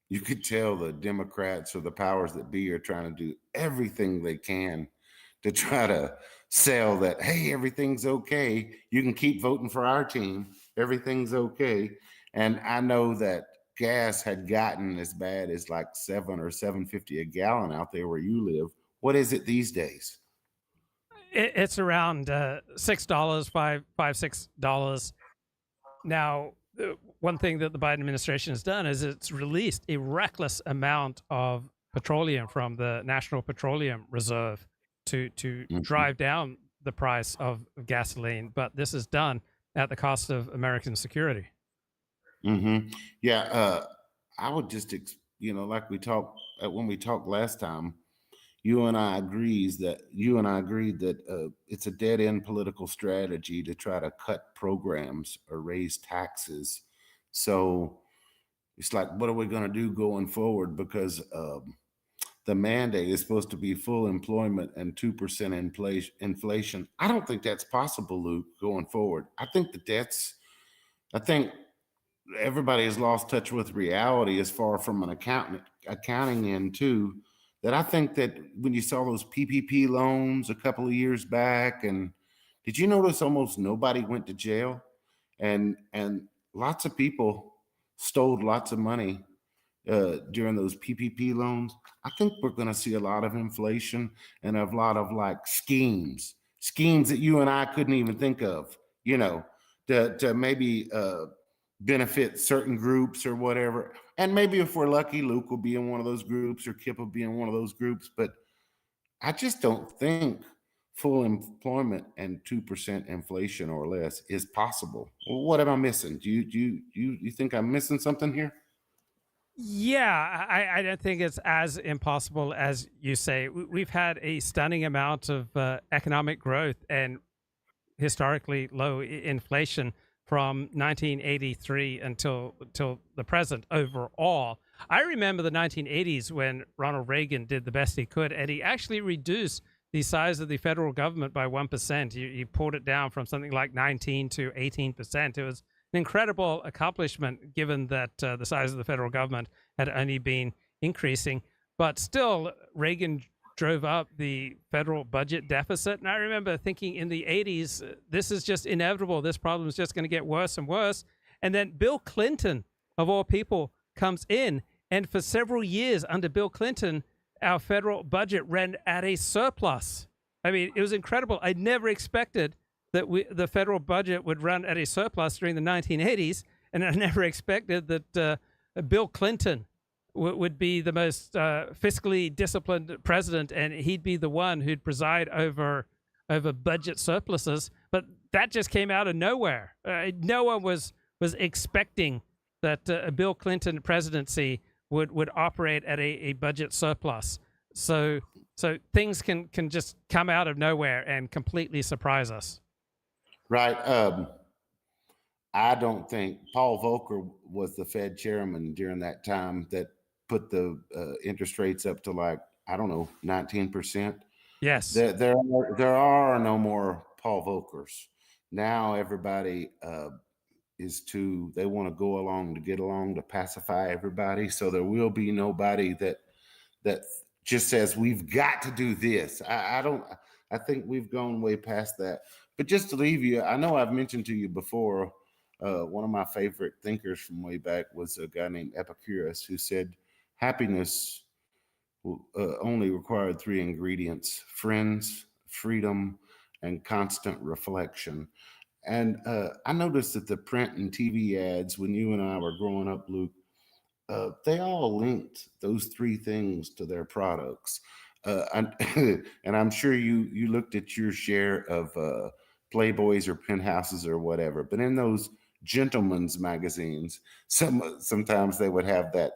you could tell the Democrats or the powers that be are trying to do everything they can to try to sell that, hey, everything's okay. You can keep voting for our team. Everything's okay. And I know that gas had gotten as bad as like $7 or $7.50 a gallon out there where you live. What is it these days? It's around $6, $6. Now, one thing that the Biden administration has done is it's released a reckless amount of petroleum from the National Petroleum Reserve to drive down the price of gasoline. But this is done at the cost of American security. Yeah, I would just, like we talked when we talked last time, you and I agreed that it's a dead end political strategy to try to cut programs or raise taxes. So it's like, what are we going to do going forward? Because the mandate is supposed to be full employment and 2% inflation. I don't think that's possible, Luke, going forward. I think everybody has lost touch with reality as far from an accounting end too. That I think that when you saw those PPP loans a couple of years back, and did you notice almost nobody went to jail, and lots of people stole lots of money during those PPP loans? I think we're going to see a lot of inflation and a lot of like schemes that you and I couldn't even think of, to maybe benefit certain groups or whatever. And maybe if we're lucky, Luke will be in one of those groups or Kip will be in one of those groups. But I just don't think full employment and 2% inflation or less is possible. Well, what am I missing? Do you think I'm missing something here? Yeah, I don't think it's as impossible as you say. We've had a stunning amount of economic growth and historically low inflation from 1983 until the present overall. I remember the 1980s when Ronald Reagan did the best he could, and he actually reduced the size of the federal government by 1%. He pulled it down from something like 19 to 18%. It was an incredible accomplishment given that the size of the federal government had only been increasing. But still, Reagan drove up the federal budget deficit. And I remember thinking in the 80s, this is just inevitable. This problem is just going to get worse and worse. And then Bill Clinton, of all people, comes in. And for several years under Bill Clinton, our federal budget ran at a surplus. I mean, it was incredible. I never expected that the federal budget would run at a surplus during the 1980s. And I never expected that Bill Clinton would be the most fiscally disciplined president, and he'd be the one who'd preside over budget surpluses. But that just came out of nowhere. No one was expecting that a Bill Clinton presidency would operate at a budget surplus. So things can just come out of nowhere and completely surprise us. Right. I don't think Paul Volcker was the Fed chairman during that time that put the interest rates up to 19%. Yes. There are no more Paul Volckers. Now everybody they want to go along to get along to pacify everybody. So there will be nobody that just says we've got to do this. I think we've gone way past that. But just to leave you, I know I've mentioned to you before, one of my favorite thinkers from way back was a guy named Epicurus, who said happiness only required 3 ingredients: friends, freedom, and constant reflection. And I noticed that the print and TV ads, when you and I were growing up, Luke, they all linked those 3 things to their products. And, and I'm sure you looked at your share of Playboys or Penthouses or whatever, but in those gentlemen's magazines, sometimes they would have that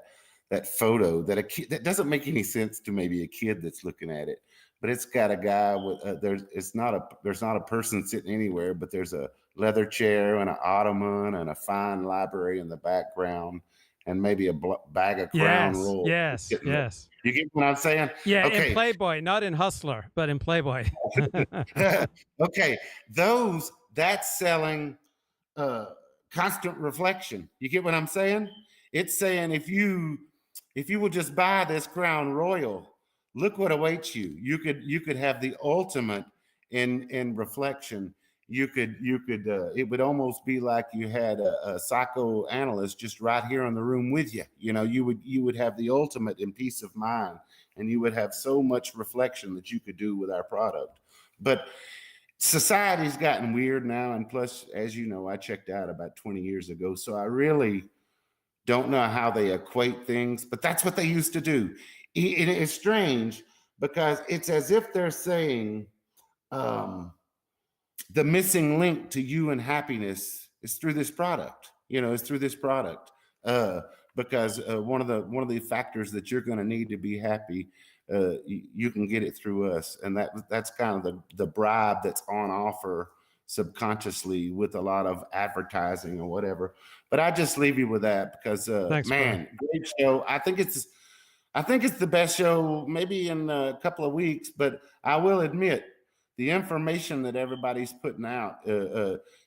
photo that a kid, that doesn't make any sense to maybe a kid that's looking at it, but it's got a guy with there's not a person sitting anywhere, but there's a leather chair and an ottoman and a fine library in the background, and maybe a bag of Crown Royal. Yes. You get what I'm saying? Yeah, okay. in Playboy, not in Hustler, but in Playboy. Okay, that's selling constant reflection. You get what I'm saying? It's saying if you will just buy this Crown Royal, look what awaits you. You could have the ultimate in reflection. You could it would almost be like you had a psychoanalyst just right here in the room with you. You know, you would have the ultimate in peace of mind, and you would have so much reflection that you could do with our product. But society's gotten weird now, and plus, as you know, I checked out about 20 years ago, so I really don't know how they equate things, but that's what they used to do. It is strange because it's as if they're saying the missing link to you and happiness is through this product. You know, it's through this product because one of the factors that you're going to need to be happy, you can get it through us, and that's kind of the bribe that's on offer subconsciously with a lot of advertising or whatever. But I just leave you with that because Thanks, man, great show. I think it's the best show maybe in a couple of weeks, but I will admit the information that everybody's putting out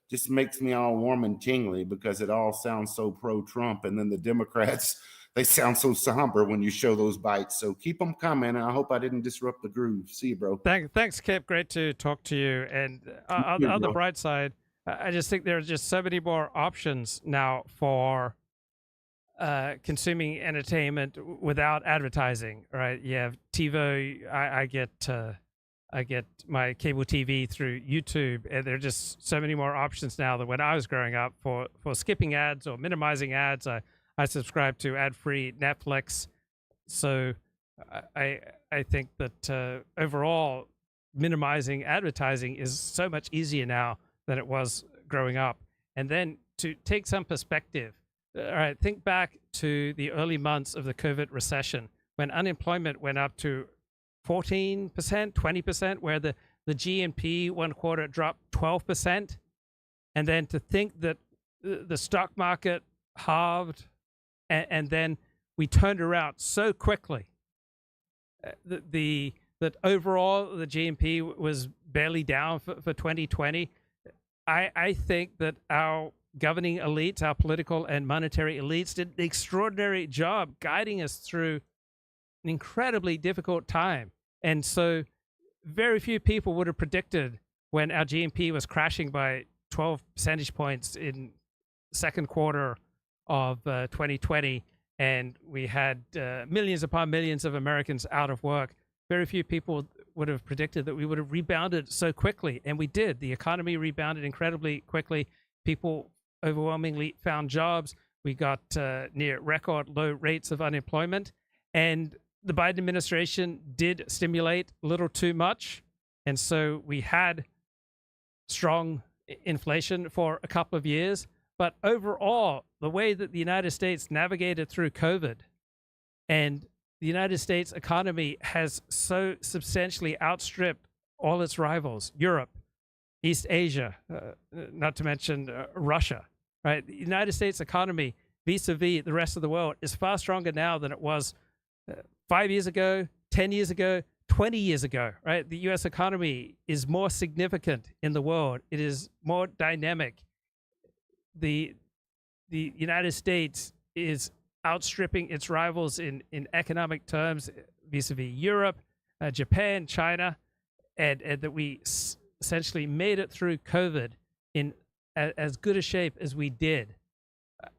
just makes me all warm and tingly because it all sounds so pro-Trump, and then the Democrats, they sound so somber when you show those bites. So keep them coming. And I hope I didn't disrupt the groove. See you, bro. Thanks, Kip. Great to talk to you. And on the bright side, I just think there are just so many more options now for consuming entertainment without advertising. Right? You have TiVo. I get my cable TV through YouTube, and there are just so many more options now than when I was growing up for skipping ads or minimizing ads. I subscribe to ad-free Netflix, so I think that overall minimizing advertising is so much easier now than it was growing up. And then to take some perspective, all right, think back to the early months of the COVID recession when unemployment went up to 14%, 20%, where the GNP one quarter dropped 12%, and then to think that the stock market halved. And then we turned around so quickly that overall the GNP was barely down for 2020. I think that our governing elites, our political and monetary elites, did an extraordinary job guiding us through an incredibly difficult time. And so very few people would have predicted when our GNP was crashing by 12 percentage points in second quarter of 2020, and we had millions upon millions of Americans out of work. Very few people would have predicted that we would have rebounded so quickly, and we did. The economy rebounded incredibly quickly. People overwhelmingly found jobs. We got near record low rates of unemployment, and the Biden administration did stimulate a little too much, and so we had strong inflation for a couple of years. But overall, the way that the United States navigated through COVID and the United States economy has so substantially outstripped all its rivals, Europe, East Asia, not to mention Russia, right? The United States economy vis-a-vis the rest of the world is far stronger now than it was 5 years ago, 10 years ago, 20 years ago, right? The U.S. economy is more significant in the world. It is more dynamic. The United States is outstripping its rivals in economic terms. vis-a-vis Europe, Japan, China, and that we essentially made it through COVID in as good a shape as we did.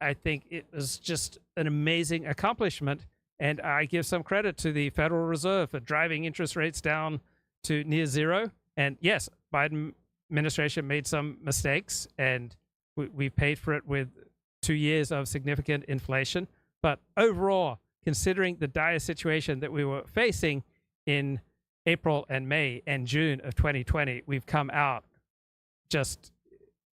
I think it was just an amazing accomplishment, and I give some credit to the Federal Reserve for driving interest rates down to near zero. And yes, Biden administration made some mistakes, and we paid for it with 2 years of significant inflation. But overall, considering the dire situation that we were facing in April and May and June of 2020, we've come out just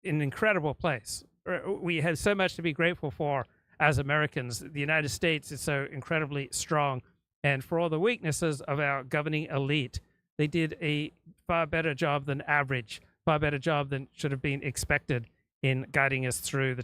in an incredible place. We have so much to be grateful for as Americans. The United States is so incredibly strong. And for all the weaknesses of our governing elite, they did a far better job than average, far better job than should have been expected in guiding us through the